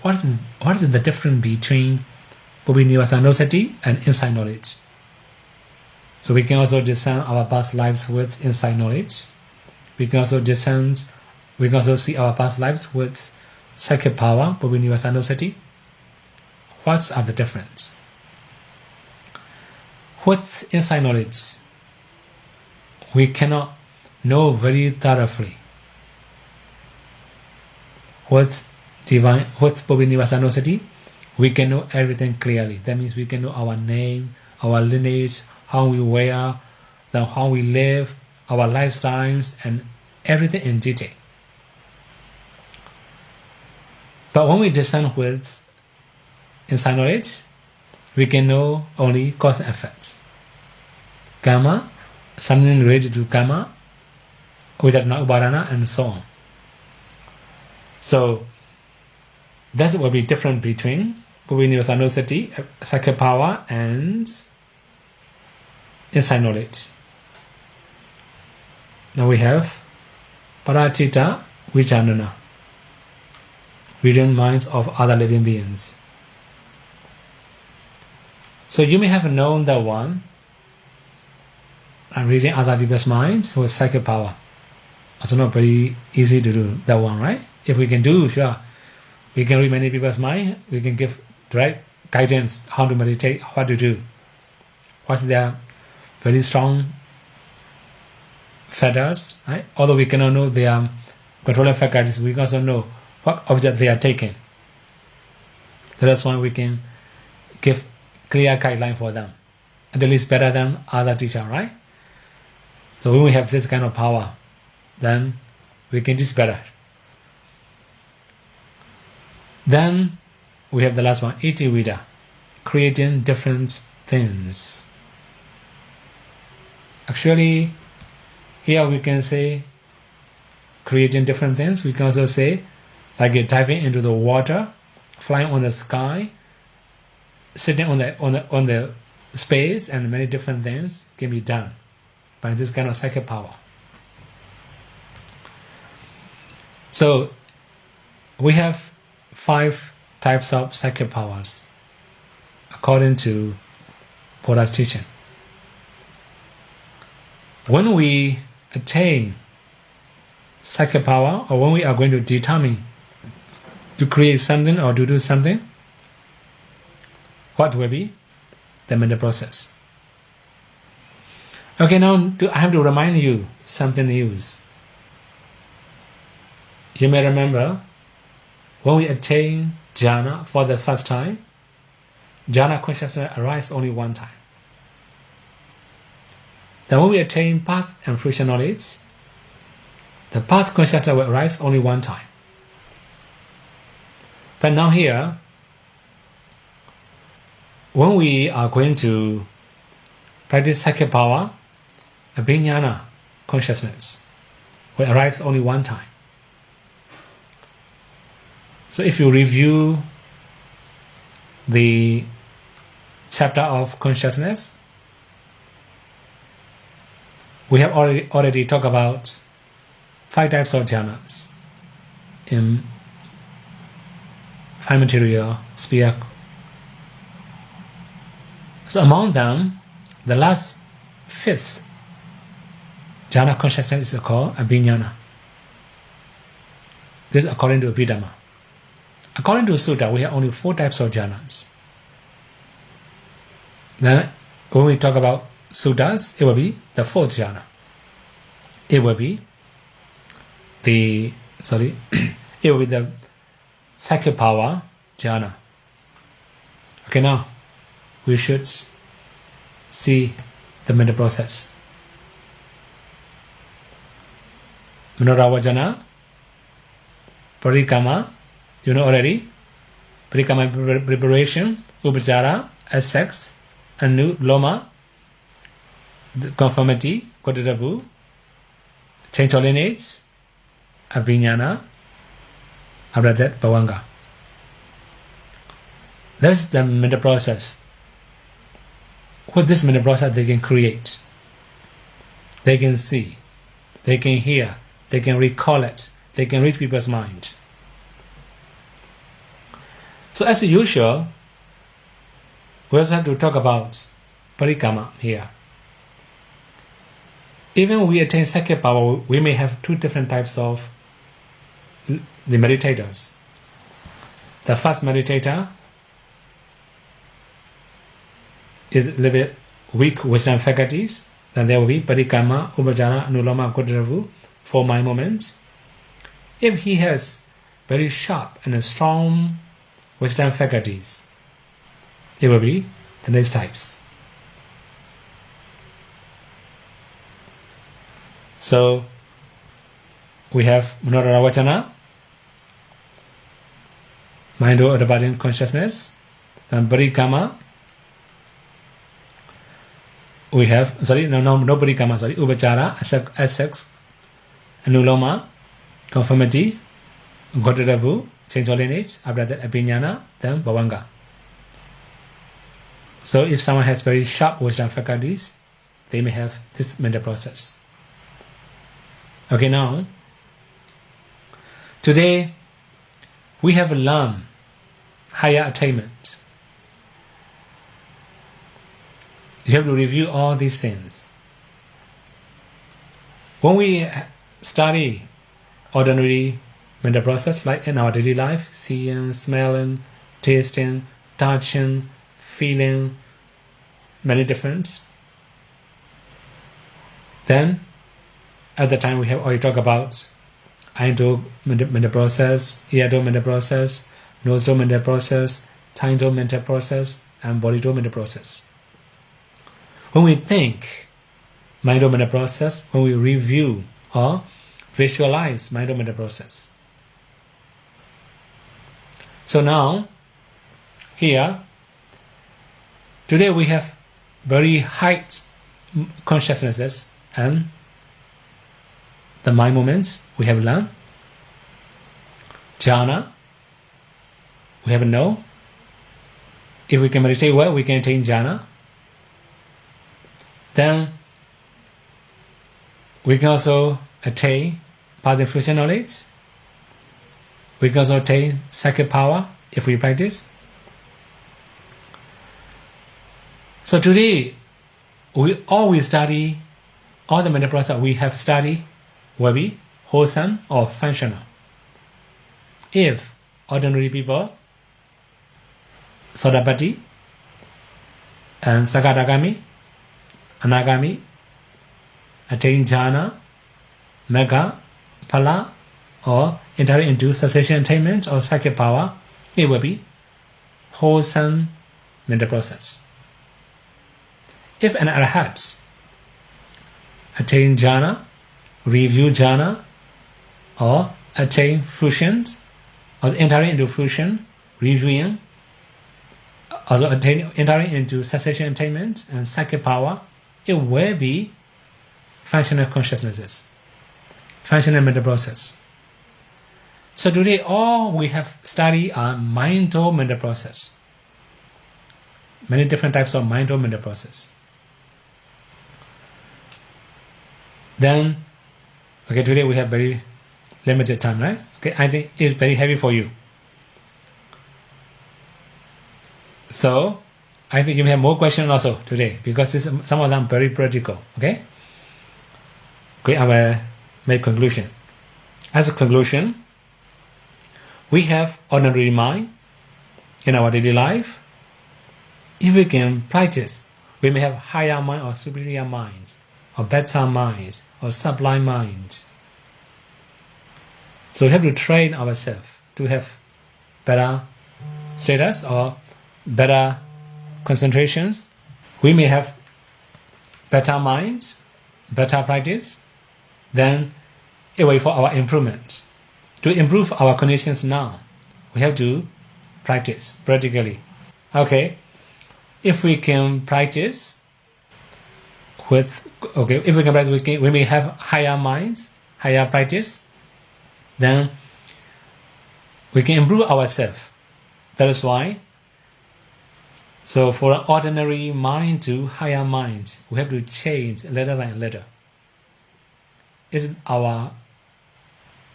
what is the difference between Ubinivasa Nosati and insight knowledge? So we can also discern our past lives with insight knowledge. We can also see our past lives with psychic power, Ubinivasa Nosati. What are the difference? With insight knowledge, we cannot know very thoroughly. With Ubinivasa Nosati, we can know everything clearly. That means we can know our name, our lineage, how we wear, then how we live, our lifestyles, and everything in detail. But when we discern with insight knowledge, we can know only cause and effect. Karma, something related to karma, Udarana, Ubarana, and so on. So that will be different between Ubinivasa Nosati, psychic power, and insight knowledge. Now we have Paratita Vichanana, vision minds of other living beings. So you may have known that one, and reading other people's minds with psychic power. Also not very easy to do that one, right? If we can do, sure, we can read many people's mind, we can give direct guidance how to meditate, what to do. What's their very strong feathers, right? Although we cannot know their controlling faculties, we can also know what object they are taking. So that's why we can give clear guideline for them. At least better than other teacher, right? So when we have this kind of power, then we can teach better. Then we have the last one, Iti Vida, creating different things. Actually, here we can say creating different things. We can also say like diving into the water, flying on the sky, sitting on the space, and many different things can be done by this kind of psychic power. So we have 5 types of psychic powers according to Buddha's teaching. When we attain psychic power, or when we are going to determine to create something or to do something, what will be the mental process? Okay, now I have to remind you something new. You may remember when we attain jhana for the first time, jhana consciousness arises only one time. Then when we attain path and fruition knowledge, the path consciousness will arise only one time. But now here, when we are going to practice psychic power, Abhidhamma consciousness will arise only one time. So if you review the chapter of consciousness, we have already talked about 5 types of jhanas in 5 material sphere. So among them, the last 5th jhana consciousness is called Abhidhamma. This is according to Abhidhamma. According to Sutta, we have only 4 types of jhanas. Then, when we talk about Suttas, it will be the 4th jhana. It will be the psychic power jhana. Okay, now we should see the mental process. Manoravajana, Parikama, you know already. Parikama preparation, Upachara, sex, Anuloma, conformity, Kodadabu, change of lineage, Abhidhamma, after that, Bhavanga. That's the mental process. With this mental process, they can create, they can see, they can hear, they can recall it, they can read people's mind. So as usual, we also have to talk about parikama here. Even when we attain psychic power, we may have 2 different types of the meditators. The first meditator is a little bit weak wisdom faculties. Then there will be parikama, upajara, anuloma, kodaravu, 4 mind moments. If he has very sharp and strong wisdom faculties, it will be the next types. So we have Manoravajana, mind over the body consciousness, then parikama. We have no parikama, upachara, sex, anuloma, conformity, godarabu, change of lineage, after that Abhidhamma, then Bhavanga. So if someone has very sharp wisdom faculties, they may have this mental process. Okay, now, today we have learned higher attainment. You have to review all these things. When we study ordinary mental process, like in our daily life, seeing, smelling, tasting, touching, feeling, many different, then at the time we have already talked about eye-do mental process, ear-do mental process, nose-do mental process, tongue-do mental process, and body-do mental process. When we think mind-do mental process, when we review or visualize mind-do mental process. So now, here, today we have very high consciousnesses and the mind moments we have learned. Jhana, we have know. If we can meditate well, we can attain jhana. Then we can also attain path and fusion knowledge. We can also attain psychic power if we practice. So today, we always study all the mental process we have studied will be wholesome or functional. If ordinary people, Sodapati and Sakadagami, Anagami, attain jhana, mega, phala, or enter into cessation attainment or psychic power, it will be wholesome mental process. If an arhat attain jhana, review jhana, or attain fusions, or entering into fusion, reviewing, also entering into cessation attainment and psychic power, it will be functional consciousnesses, functional mental process. So today all we have studied are mind-or mental process. Many different types of mind-or mental process. Then, okay, today we have very limited time, right? Okay, I think it's very heavy for you. So, I think you may have more questions also today because some of them very practical, okay? Okay, I will make conclusion. As a conclusion, we have ordinary mind in our daily life. If we can practice, we may have higher mind or superior minds, or better minds, or sublime minds. So we have to train ourselves to have better status or better concentrations. We may have better minds, better practice, then a way for our improvement. To improve our conditions now, we have to practice practically. Okay, if we can practice we may have higher minds, higher practice, then we can improve ourselves. That is why, so for an ordinary mind to higher minds, we have to change letter by letter. It's our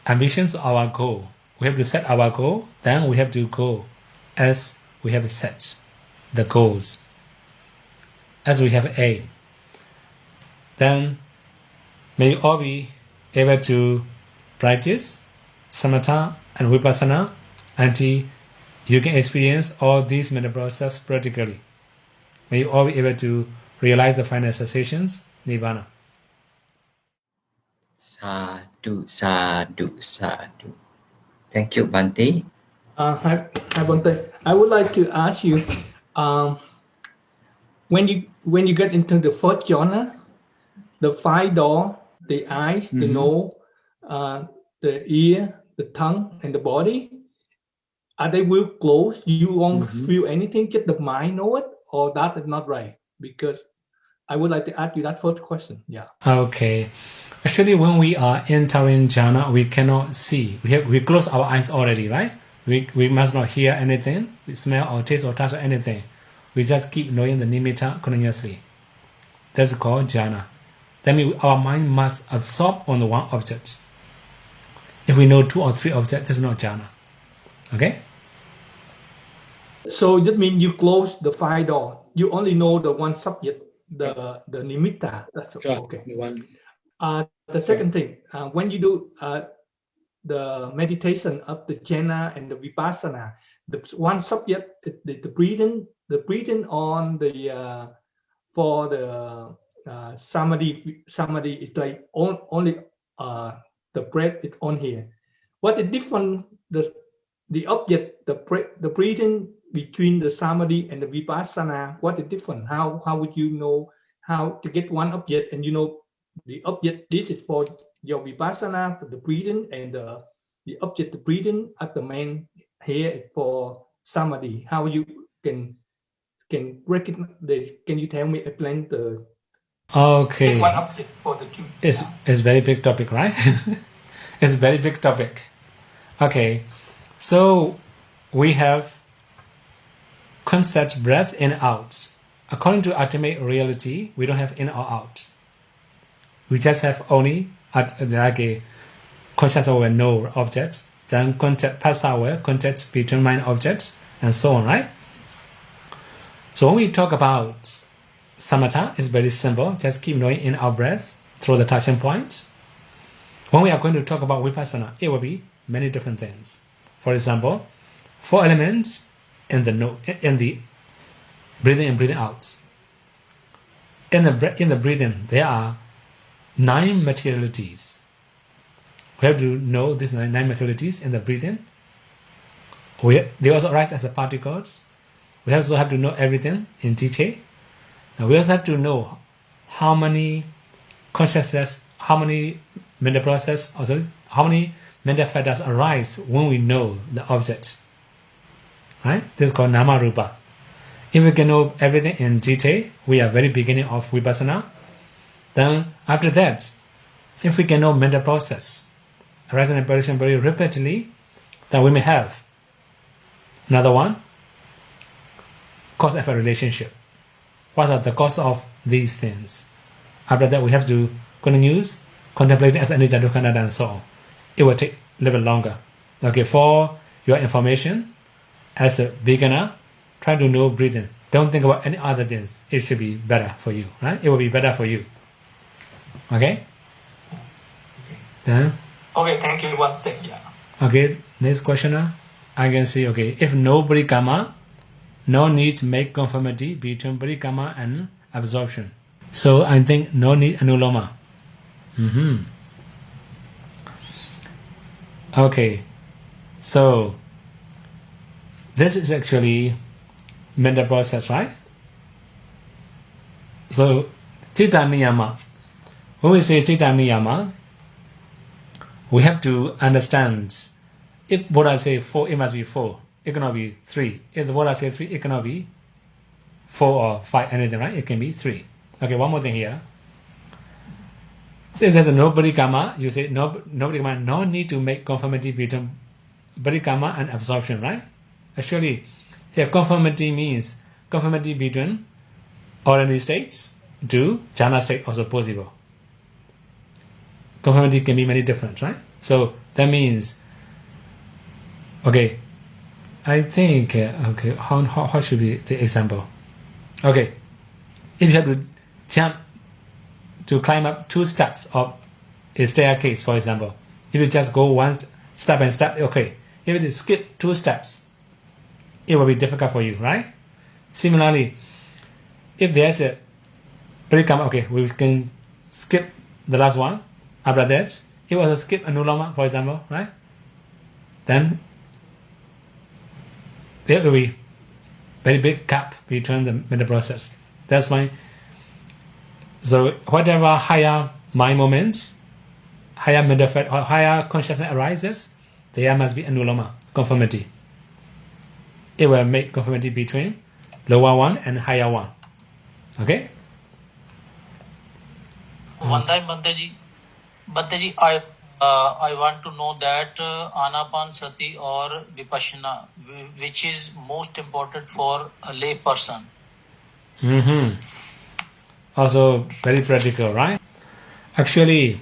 ambitions, our goal. We have to set our goal, then we have to go as we have set the goals, as we have aim. Then may you all be able to practice samatha and vipassana until you can experience all these mental processes practically. May you all be able to realize the final sensations, nibbana. Sadhu, sadhu, sadhu. Thank you, Bhante. Hi, Bhante. I would like to ask you, when you get into the fourth jhana, the five doors, the eyes, the nose, the ear, the tongue, and the body, are they will close? You won't feel anything, just the mind know it, or that is not right? Because I would like to ask you that first question. Yeah. Okay. Actually, when we are entering jhana, we cannot see. We close our eyes already, right? We must not hear anything, we smell or taste or touch or anything. We just keep knowing the nimitta continuously. That's called jhana. That means our mind must absorb on the one object. If we know 2 or 3 objects, that's not jhana. Okay? So that means you close the five doors. You only know the one subject, the nimitta. That's Sure. okay. One. The second thing, when you do the meditation of the jhana and the vipassana, the one subject, the breathing on the for the samadhi is like only the breath is on here. What is different? The object, the breathing between the samadhi and the vipassana, what is different? How would you know how to get one object and you know the object, this is for your vipassana, for the breathing, and the object, the breathing at the main here for samadhi. How you can recognize can you tell me, explain the Okay. one object for the two? It's very big topic, right? It's a very big topic. Okay. So we have concept breath in and out. According to ultimate reality, we don't have in or out. We just have only like a conscious aware no objects, then contact past aware, contact between mind objects, and so on, right? So when we talk about samatha, it's very simple. Just keep knowing in our breath through the touching points. When we are going to talk about vipassana, it will be many different things. For example, 4 elements in the breathing in, breathing out. In the breathing, there are 9 materialities. We have to know these 9 materialities in the breathing. They also arise as particles. We also have to know everything in detail. Now we also have to know how many consciousness, how many mental process, also how many mental factors arise when we know the object. Right? This is called nama rupa. If we can know everything in detail, we are very beginning of vipassana. Then after that, if we can know mental process arising and perishing very repeatedly, then we may have another one, cause-effect relationship. What are the cause of these things? After that, we have to continue contemplating as anicca, dukkha, anatta, and so on. It will take a little bit longer. Okay, for your information, as a beginner, try to know breathing. Don't think about any other things. It should be better for you, right? It will be better for you. Okay? Then, Okay, thank you. One thing, yeah. okay, next questioner. I can see, okay, if no parikama, no need to make conformity between parikama and absorption. So I think no need anuloma. Okay, so this is actually mental process, right? So citta niyama. When we say citta niyama, we have to understand if Buddha say 4, it must be 4. It cannot be 3. If the Buddha says 3, it cannot be 4 or 5, anything, right? It can be 3. Okay, one more thing here. So if there's a no parikama, you say no parikama, no need to make conformity between parikama and absorption, right? Actually, here conformity means conformity between ordinary states to jhana state also possible. Conformity can be many different, right? So that means, okay, I think, okay, how should be the example? Okay, if you have to jump to climb up 2 steps of a staircase, for example, if you just go 1 step and step, okay. If you skip 2 steps, it will be difficult for you, right? Similarly, if there's a parikama, okay, we can skip the last one. After that, if we also skip anuloma, for example, right? Then there will be very big gap between the mental process. That's why. So whatever higher mind moment, higher mental fact, or higher consciousness arises, there must be anuloma, conformity. It will make conformity between lower one and higher one. Okay? One time, Bhanteji, I want to know that Anapan-sati or Vipassana, which is most important for a lay person. Also very practical, right? Actually,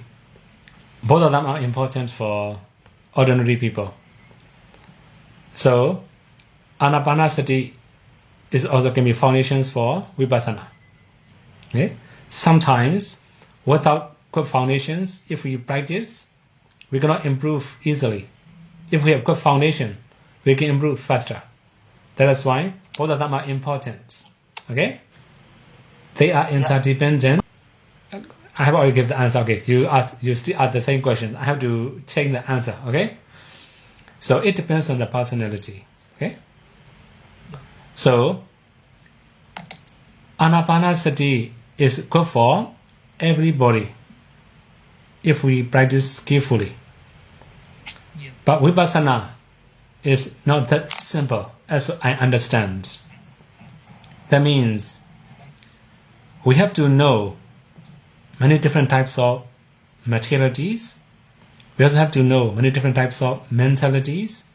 both of them are important for ordinary people. So, Anapanasati is also can be foundations for Vipassana. Okay? Sometimes, without good foundations, if we practice, we cannot improve easily. If we have good foundation, we can improve faster. That is why both of them are important. Okay? They are interdependent. I have already given the answer. Okay, you still ask the same question. I have to change the answer. Okay? So it depends on the personality. Okay? So, Anapanasati is good for everybody if we practice skillfully. Yeah. But Vipassana is not that simple as I understand. That means we have to know many different types of materialities. We also have to know many different types of mentalities,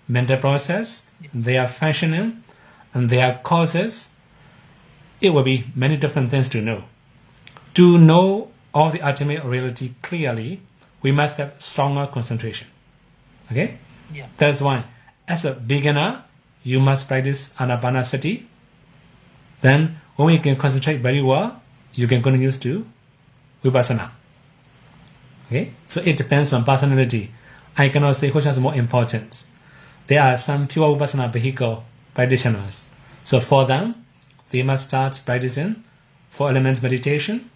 mental process, their functioning, and their causes. It will be many different things to know. To know all the ultimate reality clearly, we must have stronger concentration. Okay? Yeah. That's why, as a beginner, you must practice Anapanasati. Then, when you can concentrate very well, you can continue to Vipassana. Okay? So it depends on personality. I cannot say which is more important. There are some pure Vipassana vehicle practitioners. So for them, they must start practicing 4 element meditation.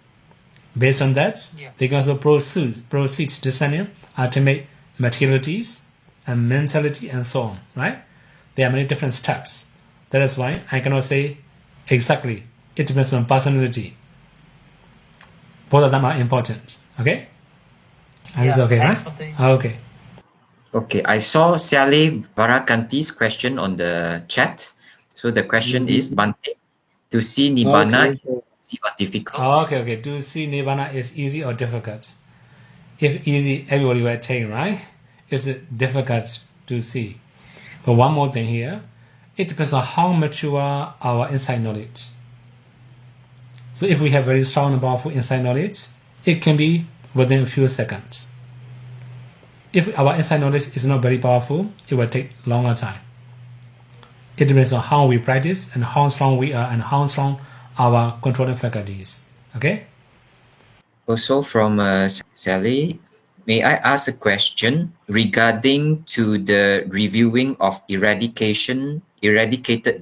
Based on that, they can also proceed discerning ultimate materialities and mentality and so on. Right? There are many different steps. That is why I cannot say exactly. It depends on personality. Both of them are important. Okay? Is okay, right? Okay. Okay, I saw Sally Varakanti's question on the chat. So the question is, Bante, to see Nibbana easy or difficult? Oh, okay. To see Nibbana is easy or difficult? If easy, everybody will attain, right? It's difficult to see. But one more thing here, it depends on how mature our insight knowledge. So if we have very strong and powerful insight knowledge, it can be within a few seconds. If our insight knowledge is not very powerful, it will take longer time. It depends on how we practice and how strong we are and how strong our controlling faculties. Okay? Also from Sally, may I ask a question regarding to the reviewing of eradicated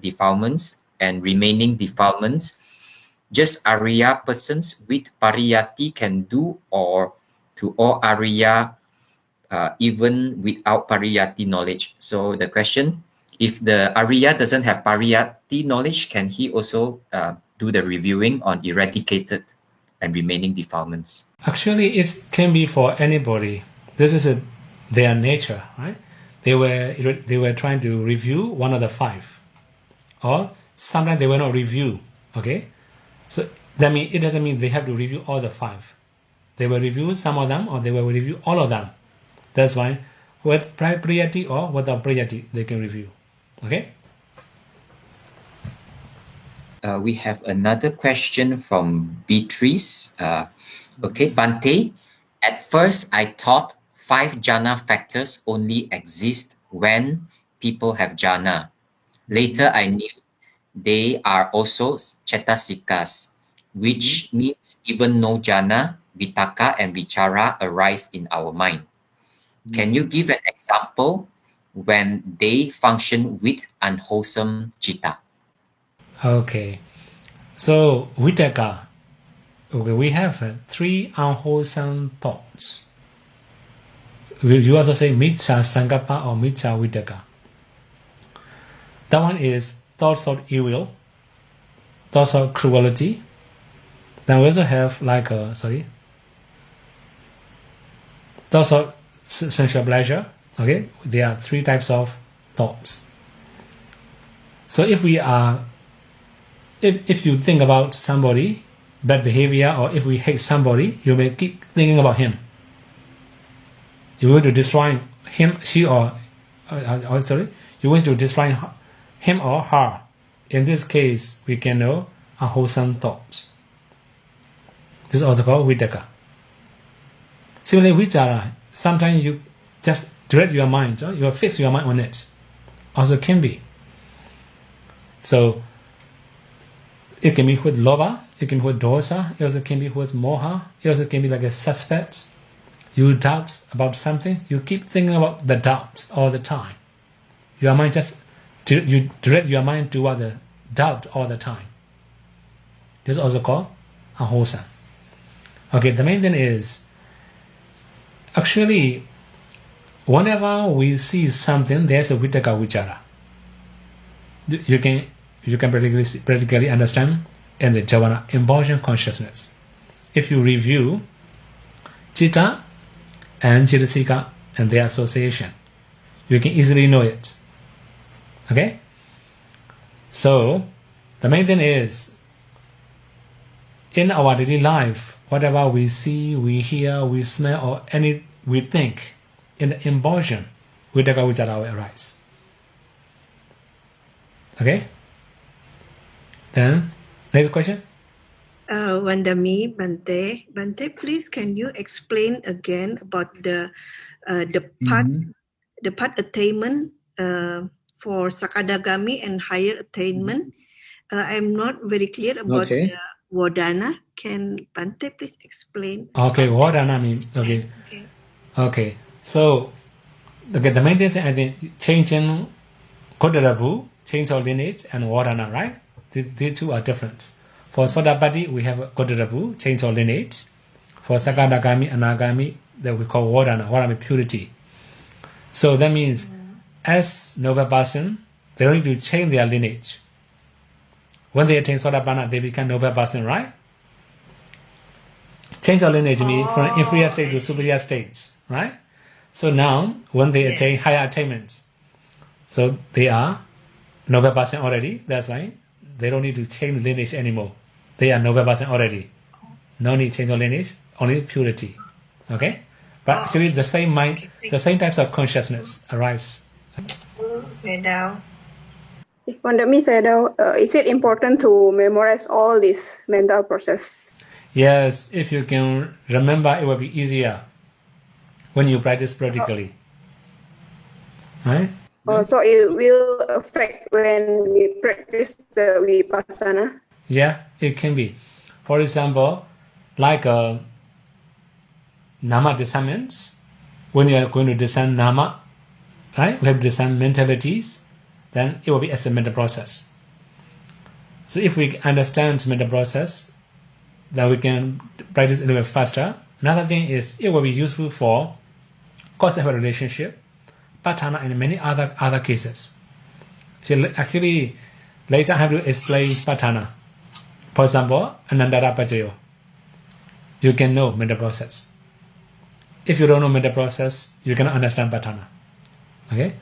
defilements and remaining defilements? Just Arya persons with pariyati can do, or to all Arya even without pariyati knowledge? So the question, if the Arya doesn't have pariyati knowledge, can he also do the reviewing on eradicated and remaining defilements? Actually, it can be for anybody. This is their nature, right? They were trying to review one of the five, or sometimes they will not review. Okay, so that means it doesn't mean they have to review all the five. They will review some of them, or they will review all of them. That's why with priority or without priority they can review. Okay. We have another question from Beatrice. Okay, Bante. At first, I thought 5 jhana factors only exist when people have jhana. Later, I knew they are also cetasikas, which means even no jhana, vitaka, and vichara arise in our mind. Can you give an example when they function with unwholesome citta? Okay. So vitaka. Okay, we have 3 unwholesome thoughts. You also say miccha sankappa or miccha vitaka. That one is thoughts of evil, thoughts of cruelty. Then we also have thoughts of sensual pleasure. Okay, there are 3 types of thoughts. So if you think about somebody, bad behavior, or if we hate somebody, you may keep thinking about him. You want to destroy him, you want to destroy him or her. In this case, we can know unwholesome thoughts. This is also called vitaka. Similarly, vichara, sometimes you just direct your mind, you fix your mind on it. Also can be. So it can be with lobha, it can be with dosa, it also can be with moha, it also can be like a suspect. You doubt about something, you keep thinking about the doubt all the time. Your mind you direct your mind toward the doubt all the time. This is also called unwholesome. Okay, the main thing is, actually, whenever we see something, there's a vitaka vichara. You can practically understand in the jhana embodiment consciousness. If you review citta and cetasika and their association, you can easily know it. Okay? So, the main thing is, in our daily life, whatever we see, we hear, we smell, or we think, in the embodiment, vitaka vichara will arise. Okay? Then, next question. Vandami, Bante. Bante, please can you explain again about the path attainment for Sakadagami and higher attainment? I'm not very clear about the Vodana. Can Bante please explain? Okay, Vodana means okay. So the main thing is I think changing Kodarabu, change of lineage, and Vodana, right? These 2 are different. For Sodapati, we have Kodarabu, change of lineage. For Sakadagami, Anagami, that we call Vodana purity. So that means as noble person, they don't need to change their lineage. When they attain Sodapanna, they become noble person, right? Change of lineage means from inferior state to superior stage, right? So now, when they attain higher attainments, so they are noble person already, that's why they don't need to change lineage anymore. They are noble person already. No need change of lineage, only purity. Okay? But actually the same mind, the same types of consciousness arise. Sādhu. If pandemi Sādhu, is it important to memorize all this mental process? Yes, if you can remember, it will be easier when you practice practically. Right? So it will affect when we practice the vipassana? Yeah, it can be. For example, like nama discernment, when you are going to discern nama, right? We have discern mentalities, then it will be as a mental process. So if we understand mental process, then we can practice a little bit faster. Another thing is it will be useful for cause of a relationship, patana, and many other cases. So actually, later I have to explain patana. For example, Anandara Pajayo. You can know mental process. If you don't know mental process, you cannot understand patana. Okay?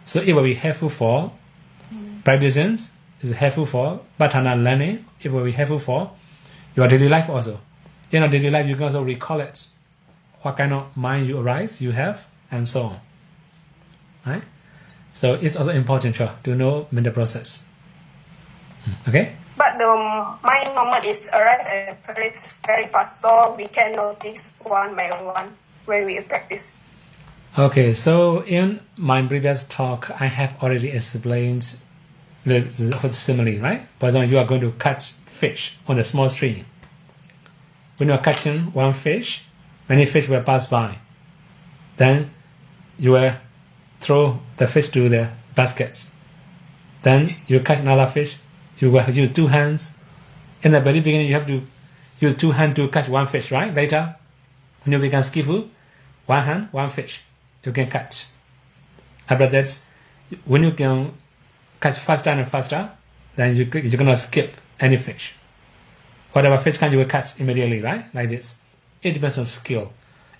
So it will be helpful for practitioners, it's helpful for patana learning, it will be helpful for your daily life also. In your daily life, you can also recall it. What kind of mind you have, and so on. Right? So it's also important to know mental process. Okay? But the mind moment is arise and it's very fast, so we can notice one by one when we practice. Okay, so in my previous talk, I have already explained the simile, right? For example, you are going to catch fish on a small stream. When you are catching one fish, many fish will pass by. Then you will throw the fish to the baskets. Then you catch another fish. You will use two hands. In the very beginning, you have to use two hands to catch one fish, right? Later, when you become skillful, one hand, one fish, you can catch. After that, when you can catch faster and faster, then you're going to skip any fish. Whatever fish can you will catch immediately, right? Like this. It depends on skill.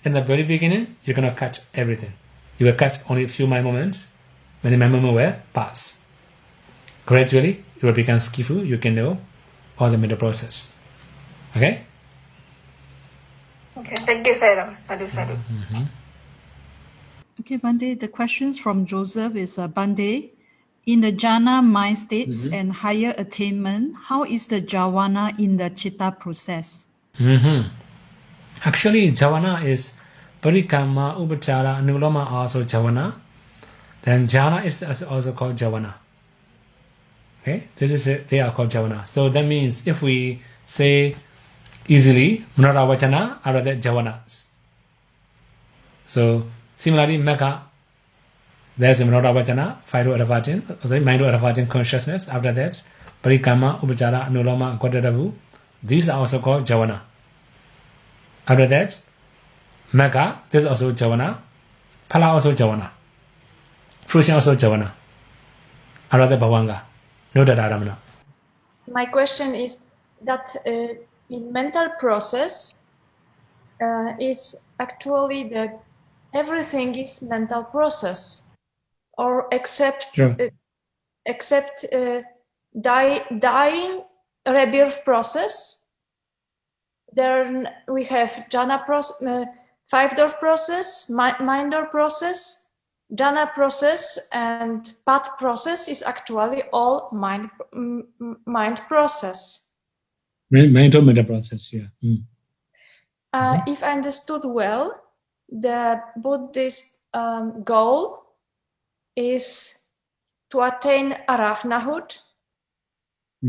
In the very beginning, you're going to catch everything. You will catch only a few mind moments. Many mind moments will pass. Gradually, you will become skillful. You can know all the mental process. Okay? Okay, thank you, Sādhu. Sādhu. Okay, Bande, the questions from Joseph is Bande, in the jhana mind states and higher attainment, how is the jhana in the chitta process? Actually, jhana is parikama, upachara, anuloma also jhana. Then jhana is also called jhana. Okay, this is it. They are called jhana. So that means if we say easily, manoravachana, are the jhavanas. So similarly, mega, there's a manoravachana, mind to adavajan consciousness. After that, parikama, upachara, anuloma, kodadavu. These are also called jhana. After that, mega, this is also jhana. Phala also jhana. Fruition also jhana. After that, bhavanga. No dadaramana. My question is that in mental process is actually everything is mental process, or except dying rebirth process. Then we have jhana process, five-door process, mind-door process, jhana process, and path process is actually all mind process. Mental process, yeah. If I understood well, the Buddhist goal is to attain arahanthood,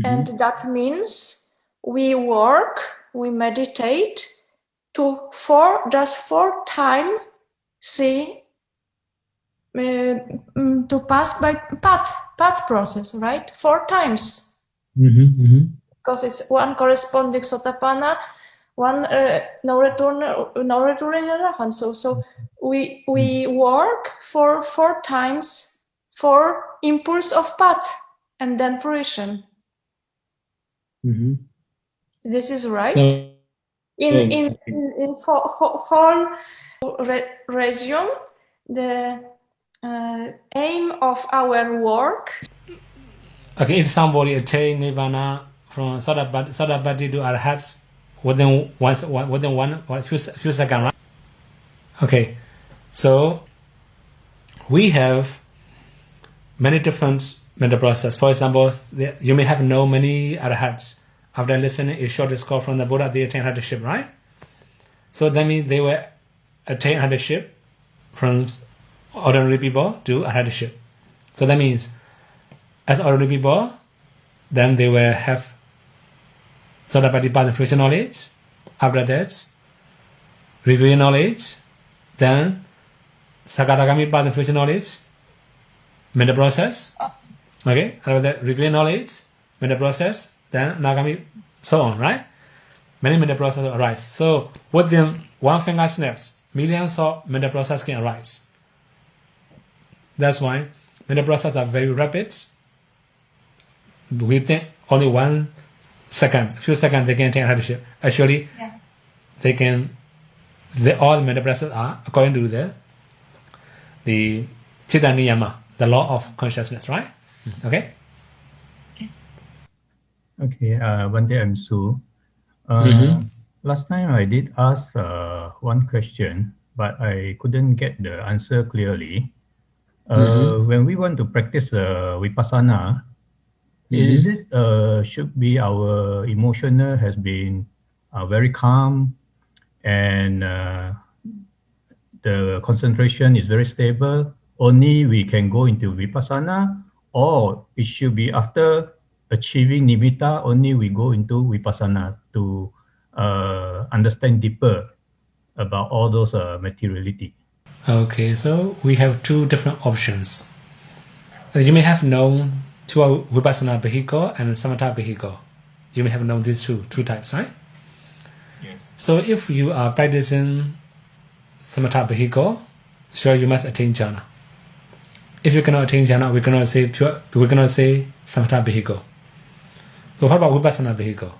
and that means we work, we meditate just four times see to pass by path process, right? 4 times. Because it's one corresponding sotapanna, one no return arahant. So we work for 4 times for impulse of path and then fruition. This is right. So, in whole resume the aim of our work. Okay, if somebody attain nirvana, for from Sādhabhati to Arhat within one few seconds, right? Okay, so we have many different mental process. For example, you may have known many Arhats. After listening a short discourse from the Buddha, they attain Arhatship, right? So that means they will attain Arhatship from ordinary people to Arhatship. So that means as ordinary people, then they will have Sādhabhati path and future knowledge. After that, revealed knowledge. Then Sakadagami path and future knowledge, mental process. Okay, after that, revealed knowledge, mental process. Then Nagami, so on, right? Many mental processes arise. So within one finger snaps, millions of mental processes can arise. That's why mental processes are very rapid. Within only 1 second, few seconds, they can attain Arhatship. Actually, all mental processes are according to the Chitta Niyama, the law of consciousness, right? Okay. Okay, one day I'm Sue. Last time I did ask one question, but I couldn't get the answer clearly. When we want to practice Vipassana, is it should be our emotional has been very calm and the concentration is very stable, only we can go into Vipassana, or it should be after achieving nimitta, only we go into Vipassana to understand deeper about all those materiality. Okay, so we have two different options. You may have known two Vipassana vehicle and Samatha vehicle. You may have known these two types, right? Yes. So if you are practicing Samatha vehicle, sure you must attain jhana. If you cannot attain jhana, we cannot say Samatha vehicle. So what about Vipassana vehicle?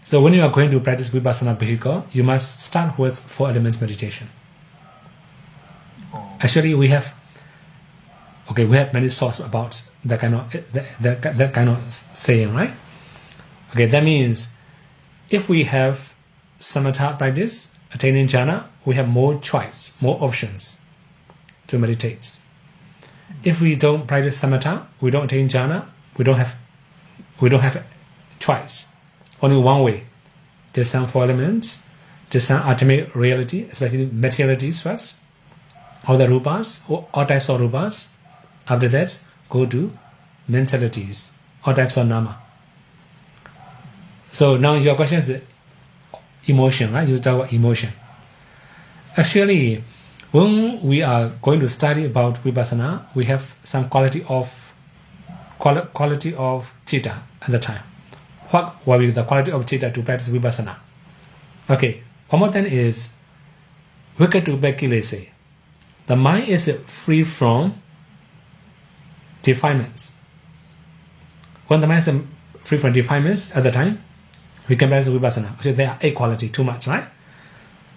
So when you are going to practice Vipassana vehicle, you must start with 4 elements meditation. Actually, we have many sources about that kind of saying, right? Okay, that means if we have Samatha practice, attaining jhana, we have more choice, more options to meditate. If we don't practice Samatha, we don't attain jhana, we don't have choice. Only one way. Discern 4 elements, discern ultimate reality, especially materialities first, all the rupas, all types of rupas. After that, go to mentalities, all types of nama. So now your question is emotion, right? You talk about emotion. Actually, when we are going to study about Vipassana, we have some quality of citta at the time. What will be the quality of citta to practice Vipassana? Okay, one more thing is Vikatubekilese. The mind is free from defilements. When the mind is free from defilements at the time, we can practice Vipassana. So there are 8 qualities, too much, right?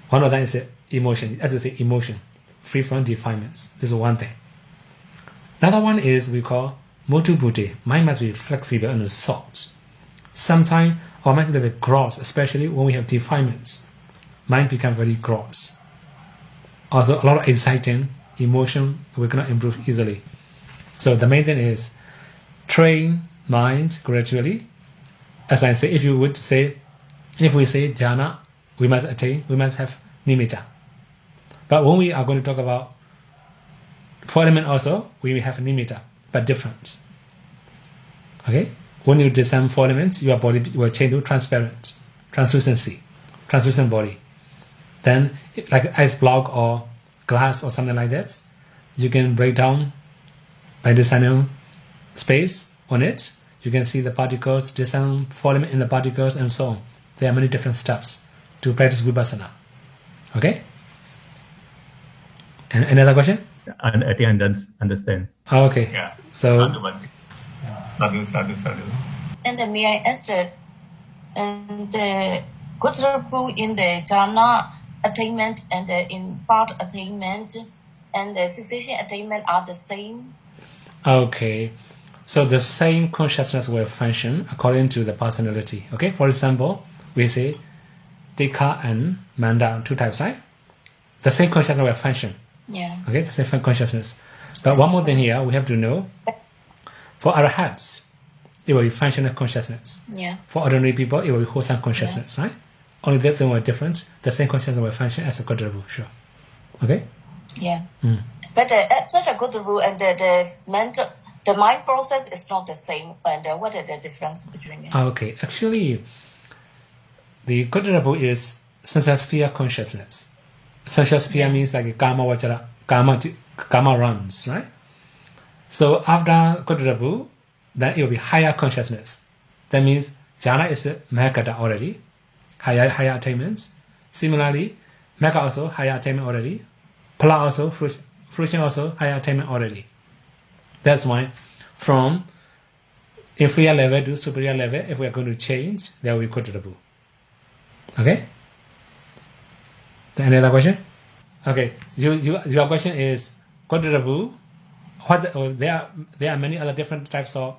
One of them is emotion, as you say, emotion, free from defilements. This is one thing. Another one is we call Mutu Buddhi. Mind must be flexible and soft. Sometimes our mind is a bit gross, especially when we have defilements. Mind becomes very gross. Also, a lot of exciting emotion we cannot improve easily. So the main thing is train mind gradually. As I say, if we say jhana, we must have nimitta. But when we are going to talk about 4 elements also, we will have nimitta, but different. Okay? When you discern 4 elements, your body will change to translucent body. Then, like ice block or glass or something like that, you can break down by discerning space on it. You can see the particles, discern 4 elements in the particles, and so on. There are many different steps to practice Vipassana. Okay? And another question? I think I understand. Oh, okay. Yeah. So. Sadhu. And may I ask that the good rule in the jhana attainment and in path attainment and the cessation attainment are the same? Okay. So the same consciousness will function according to the personality. Okay, for example, we say Dika and Manda, two types, right? The same consciousness will function. Yeah. Okay, the same consciousness. But one more thing here, we have to know, for arahats, it will be functional consciousness. Yeah. For ordinary people, it will be wholesome consciousness, right? Only that thing will different. The same consciousness will function as a Kodrabu, sure. Okay? Yeah. But such a good rule and the mind process is not the same. And what is the difference between it? Okay, actually, the Kodrabu is sensual sphere consciousness. Sensual sphere means like karma vachara, karma runs, right? So after Kodrabu, then it will be higher consciousness. That means jhana is Mahakata already, higher attainments. Similarly, Maka also higher attainment already. Pala also, fruition also higher attainment already. That's why from inferior level to superior level, if we are going to change, there will be Kodrabu. Okay? Any other question? Okay, your question is Kodrabu. There are many other different types of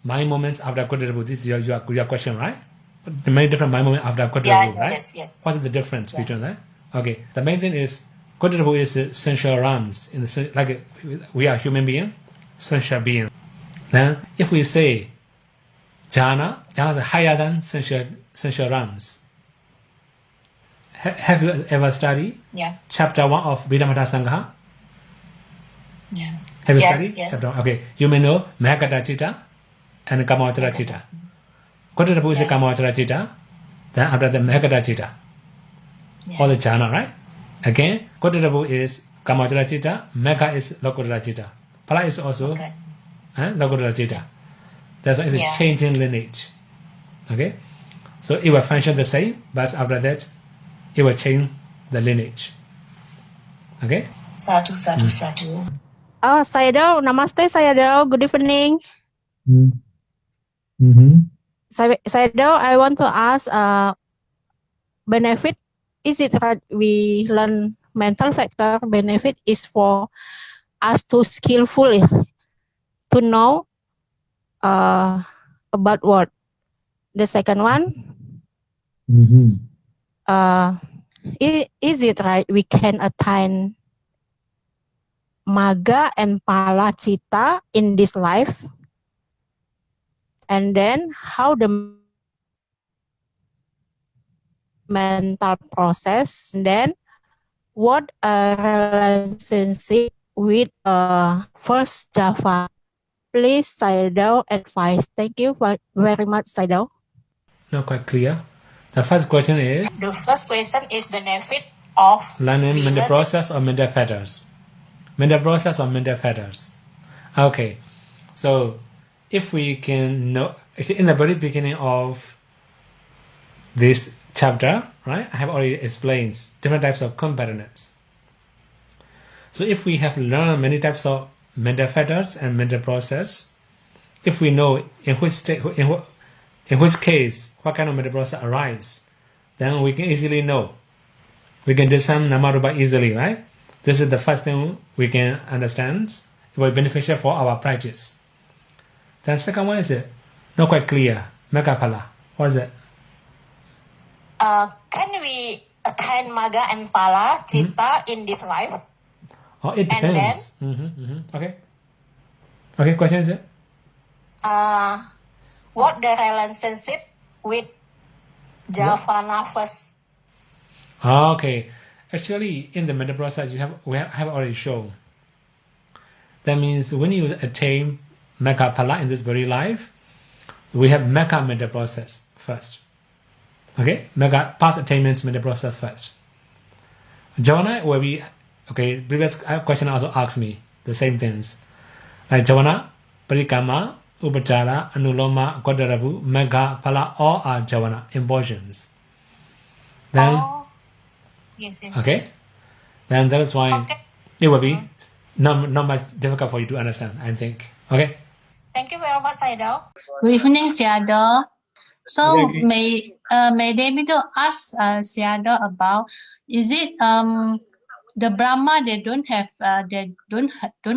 mind moments after Kodrabu. This is your question, right? The many different mind moments after Kodrabu, right? Yes. What's the difference between that? Okay, the main thing is Kodrabu is the sensual realms. Like we are human being, sensual being. Then if we say jhana is higher than sensual realms. Have you ever studied chapter 1 of Abhidhamma Sangha? Yeah. Have you studied? Yes. Chapter 1? Okay. You may know Mahakata Chitta and Kamavachara Chitta. Kodrabu is Kamavachara Chitta. Then after the Mahakata Chitta. All the jhana, right? Again, Kodrabu is Kamavachara Chitta. Maka is Lokottara Chitta. Pala is also Lokottara Chitta. That's why it's a change in lineage. Okay? So it will function the same, but after that, it will change the lineage. Okay? Sādhu. Oh, Sayadaw. Namaste, Sayadaw. Good evening. Sayadaw, I want to ask, benefit, is it that we learn mental factor? Benefit is for us to skillfully to know about what? The second one? Is it right we can attain Magga and Pala Citta in this life? And then how the mental process, and then what a relationship with first Java? Please, Sayadaw, advice. Thank you very much, Sayadaw. Not quite clear. The first question is? The first question is benefit of learning mental process or mental fetters. Mental process or mental fetters. Okay. So if we can know, in the very beginning of this chapter, right, I have already explained different types of components. So if we have learned many types of mental fetters and mental process, if we know in which case what kind of mental process arises, then we can easily know. We can discern Namarupa easily, right? This is the first thing we can understand. It will be beneficial for our practice. Then second one is it? Not quite clear. Magga-phala. What is it? Can we attain Magga and Pala Citta in this life? Oh, it depends. Okay. Okay, question is it? What the relationship with Javana first? Okay. Actually, in the mental process, we have already shown. That means when you attain Magga-phala in this very life, we have Magga mental process first. Okay? Magga path attainment mental process first. Javana will be, okay, previous question also asked me the same things. Like Javana, Parikama, Upachara, Anuloma, Kodarabu, Magga-phala, all are Javana, impulsions. Then, yes. Okay? Then that is why it will be not much difficult for you to understand, I think. Okay? Thank you very much, Sayadaw. Good evening, Sayadaw. So may they be to ask Sayadaw about, is it the Brahma they don't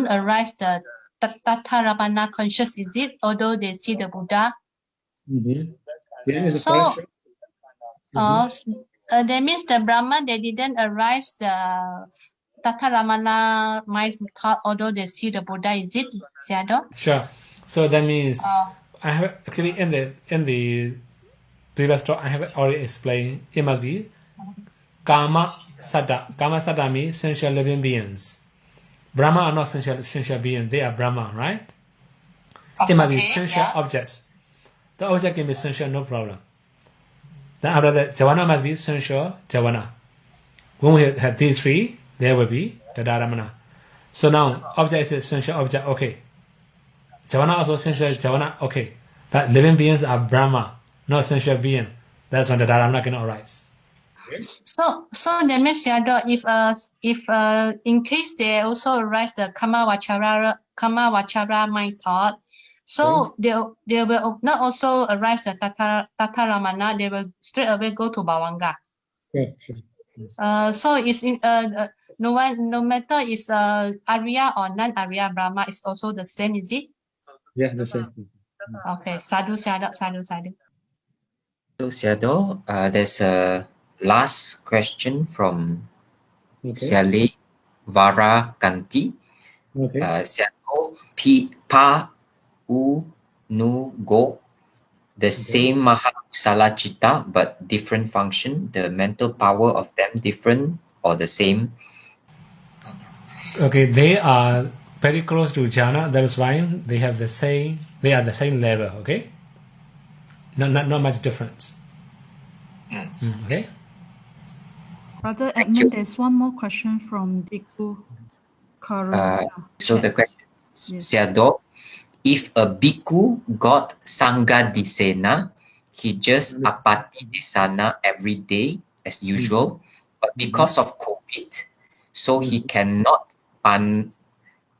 arise the Tataramana conscious, is it? Although they see the Buddha. Yeah, So, that means the Brahman, they didn't arise the Tataramana mind thought, although they see the Buddha, is it, Sādhu? Sure. So that means I have actually in the previous talk I have already explained. It must be Kama Sada. Kama Sada means sensual living beings. Brahma are not sensual beings. They are Brahma, right? It must be sensual objects. The object can be sensual, no problem. Then after that, Javana must be sensual Javana. When we have these three, there will be the Dharamana. So now, object is sensual object, okay. Javana also sensual Javana, okay. But living beings are Brahma, not sensual being. That's when the Dharamana cannot arise. So that means, Sādhu, if in case they also arise the Kama Vachara mind thought, so they will not also arise the Tataramana, they will straight away go to Bhavanga. So it's in no matter is Arya or non-Arya Brahma, is also the same, is it? Yeah, the same. Okay, Sādhu. So Sādhu, there's a last question from Siale Varakanti. Sādhu, Pa U Nu Go, the same Mahakusala Chitta but different function. The mental power of them different or the same? Okay, they are very close to jhana. That is why they have the same. They are the same level. Okay, not much difference. Okay. Brother Edmund, there's one more question from Bhikkhu Karuna. So the question is, Sādhu, if a bhikkhu got Sangha Disena, he just apati desana every day as usual, but because of COVID, so he cannot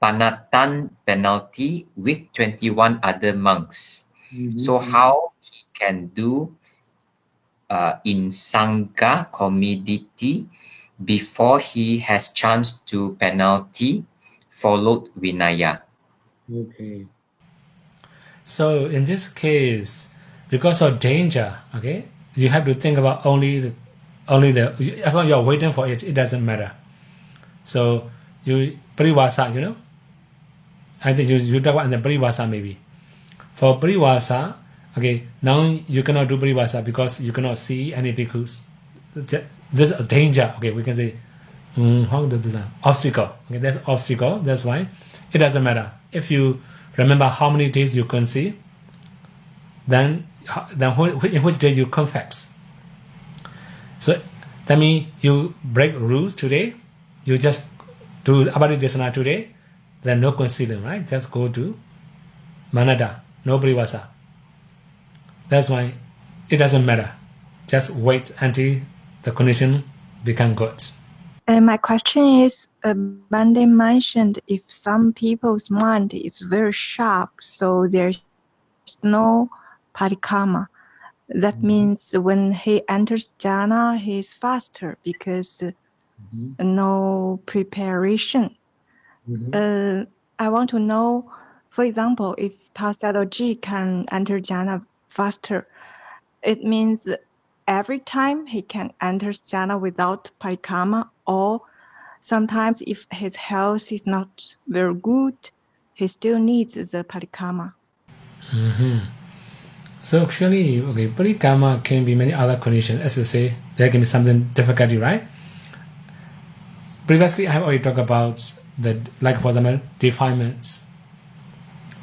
panatan penalty with 21 other monks. So how he can do in Sangha community before he has chance to penalty followed Vinaya? Okay. So in this case, because of danger, okay, you have to think about only the as long as you're waiting for it, it doesn't matter. So you Parivasa, you know, I think you talk about the Parivasa maybe. For Parivasa, okay, now you cannot do Parivasa because you cannot see any bhikkhus. There's a danger, okay, we can say how does that obstacle. Okay, there's obstacle, that's why it doesn't matter. If you remember how many days you can see, then in which day you confess. So that means you break rules today, you just do Abhidhamma today, then no concealing, right? Just go to Manada, no Parivasa. That's why it doesn't matter. Just wait until the condition become good. My question is, Bande mentioned if some people's mind is very sharp, so there's no parikama. That means when he enters jhana, he's faster because no preparation. I want to know, for example, if Sādhu can enter jhana faster, it means every time he can enter jhana without parikama, or sometimes if his health is not very good, he still needs the parikama. So actually, okay, parikama can be many other conditions. As you say, there can be something difficulty, right? Previously, I have already talked about like for example, defilements.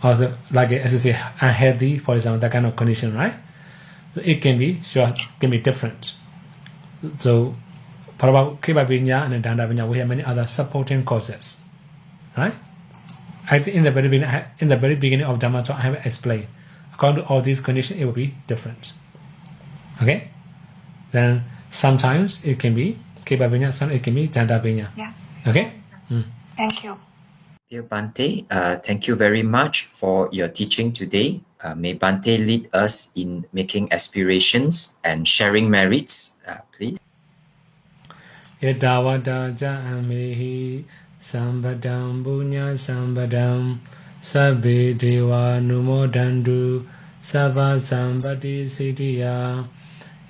Also, like as you say, unhealthy, for example, that kind of condition, right? So it can be can be different. So for about Kripa Vinya and Danda Vinya, we have many other supporting causes, right? I think in the very beginning of Dhamma talk, I have explained. According to all these conditions, it will be different. Okay? Then sometimes it can be Kripa Vinya, sometimes it can be Danda Vinya. Yeah. Okay? Thank you. Dear Bante, thank you very much for your teaching today. May Bante lead us in making aspirations and sharing merits, please. Yadavada ja'amehi sambadam bunya sambadam Sabbe Deva Numodandu Sabba Sambati Siddhya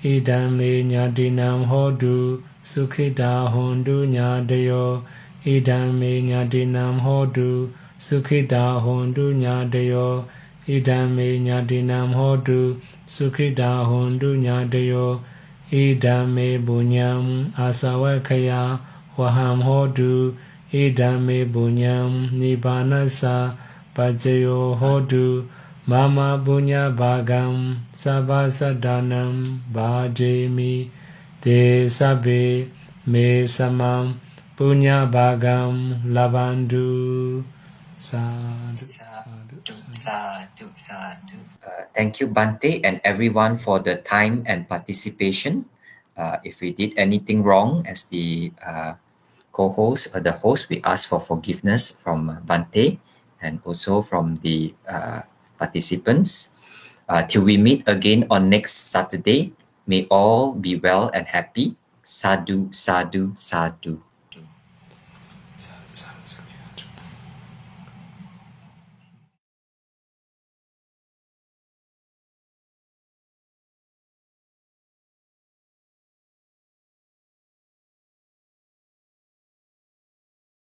Idame Nyadinam Hodu Sukhita Hondu Nyadayo Idame Nyadinam Hodu Sukhita Hondu Nyadayo Idame Nyadinam Hodu Sukhita Hondu Nyadayo Idame Bunyam Asawakaya Waham Hodu Idame Bunyam Nibbanasa Pajayo Hodu Mama Bunya Bhagam Sabbasadanam Bhajemi Te Sabbe Me Samam Bunya Bhagam Labandu. Sadhu, sadhu, Sadhu, sadhu. Thank you, Bante, and everyone for the time and participation. If we did anything wrong as the co-host or the host, we ask for forgiveness from Bante and also from the participants. Till we meet again on next Saturday, may all be well and happy. Sadhu, sadhu, sadhu.